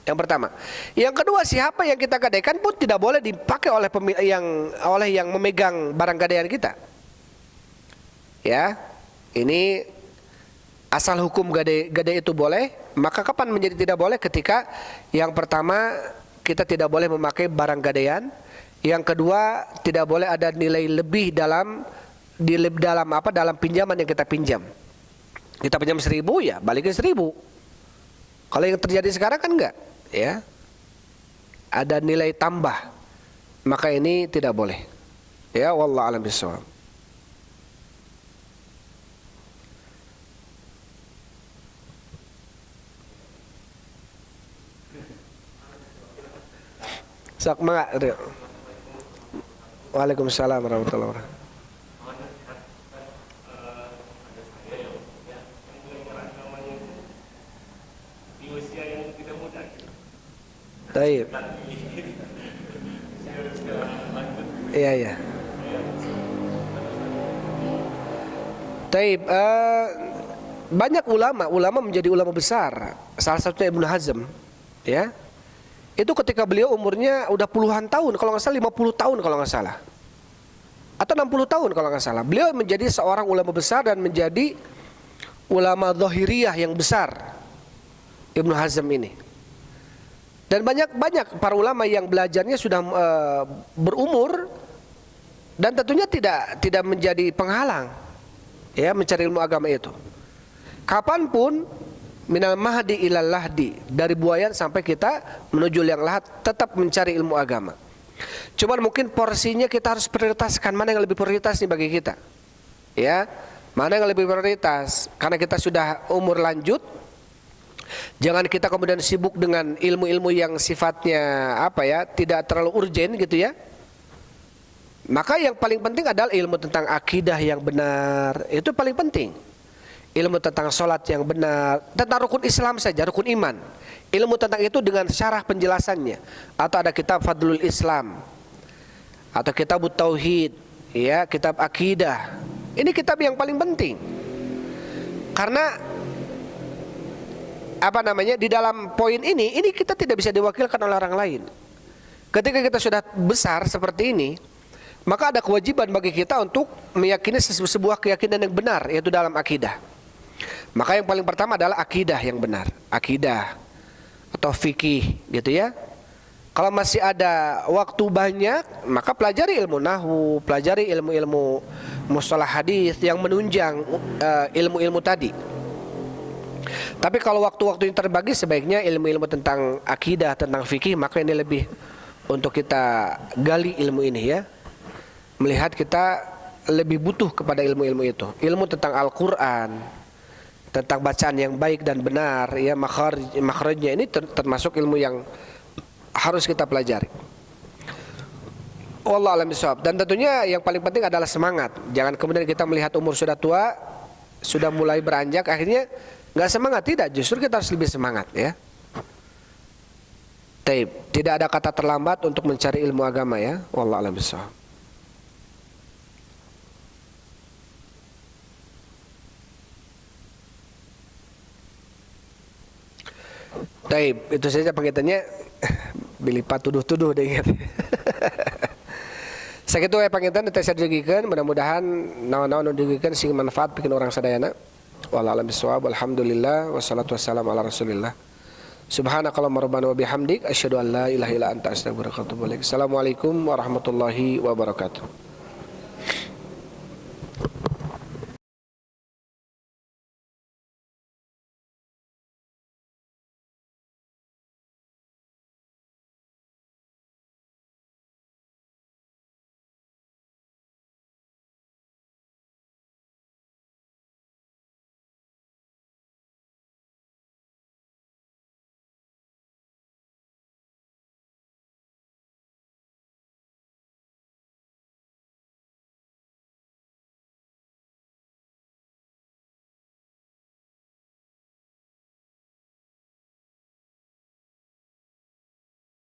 Speaker 1: Yang pertama. Yang kedua, si HP yang kita gadaikan pun tidak boleh dipakai oleh yang memegang barang gadaian kita. Ya, ini asal hukum gadai itu boleh. Maka kapan menjadi tidak boleh? Ketika yang pertama kita tidak boleh memakai barang gadaian. Yang kedua, tidak boleh ada nilai lebih dalam pinjaman yang kita pinjam. Kita pinjam 1.000, ya balikin 1.000. Kalau yang terjadi sekarang kan enggak, ya. Ada nilai tambah, maka ini tidak boleh. Ya, wallahu a'lam bishawab. Waalaikumsalam warahmatullahi wabarakatuh. Baik. Iya. Baik. Banyak ulama menjadi ulama besar. Salah satunya Ibnu Hazm, ya. Itu ketika beliau umurnya udah puluhan tahun, kalau nggak salah 50 tahun kalau nggak salah, atau 60 tahun kalau nggak salah. Beliau menjadi seorang ulama besar dan menjadi ulama zahiriyah yang besar, Ibnu Hazm ini. Dan banyak para ulama yang belajarnya sudah berumur dan tentunya tidak menjadi penghalang, ya, mencari ilmu agama itu. Kapanpun, minal mahdi ilal lahdi, dari buayan sampai kita menuju liang lahat, tetap mencari ilmu agama. Cuman mungkin porsinya kita harus prioritaskan mana yang lebih prioritas nih bagi kita, ya, mana yang lebih prioritas. Karena kita sudah umur lanjut, jangan kita kemudian sibuk dengan ilmu-ilmu yang sifatnya tidak terlalu urgen gitu, ya. Maka yang paling penting adalah ilmu tentang akidah yang benar, itu paling penting. Ilmu tentang sholat yang benar, tentang rukun Islam saja, rukun iman. Ilmu tentang itu dengan syarah penjelasannya. Atau ada kitab Fadlul Islam, atau kitab Tauhid, ya, kitab akidah. Ini kitab yang paling penting. Karena di dalam poin ini kita tidak bisa diwakilkan oleh orang lain. Ketika kita sudah besar seperti ini, maka ada kewajiban bagi kita untuk meyakini sebuah keyakinan yang benar, yaitu dalam akidah. Maka yang paling pertama adalah akidah yang benar, akidah atau fikih gitu, ya. Kalau masih ada waktu banyak, maka pelajari ilmu nahwu, pelajari ilmu-ilmu mustalah hadis yang menunjang ilmu-ilmu tadi. Tapi kalau waktu-waktu yang terbagi, sebaiknya ilmu-ilmu tentang akidah, tentang fikih, maka ini lebih untuk kita gali ilmu ini, ya. Melihat kita lebih butuh kepada ilmu-ilmu itu. Ilmu tentang Al-Quran, tentang bacaan yang baik dan benar, ya, makhrajnya, ini termasuk ilmu yang harus kita pelajari. Wallahu a'lam bishawab. Dan tentunya yang paling penting adalah semangat. Jangan kemudian kita melihat umur sudah tua, sudah mulai beranjak, akhirnya nggak semangat. Tidak, justru kita harus lebih semangat, ya. Tidak ada kata terlambat untuk mencari ilmu agama, ya. Wallahu a'lam bishawab. Itu saja pengintannya. Bilipat tuduh-tuduh deh ingat. Sakitu pangintan teh sadegikeun, mudah-mudahan naon-naon digikeun sing manfaat bikin orang sadayana. Wallahu a'lam bishawab. Alhamdulillah wassalatu wassalamu ala Rasulillah. Subhanakallahumma rabbana wa bihamdik asyhadu an la ilaha illa anta astaghfiruka wa atubu ilaik. Assalamualaikum warahmatullahi wabarakatuh.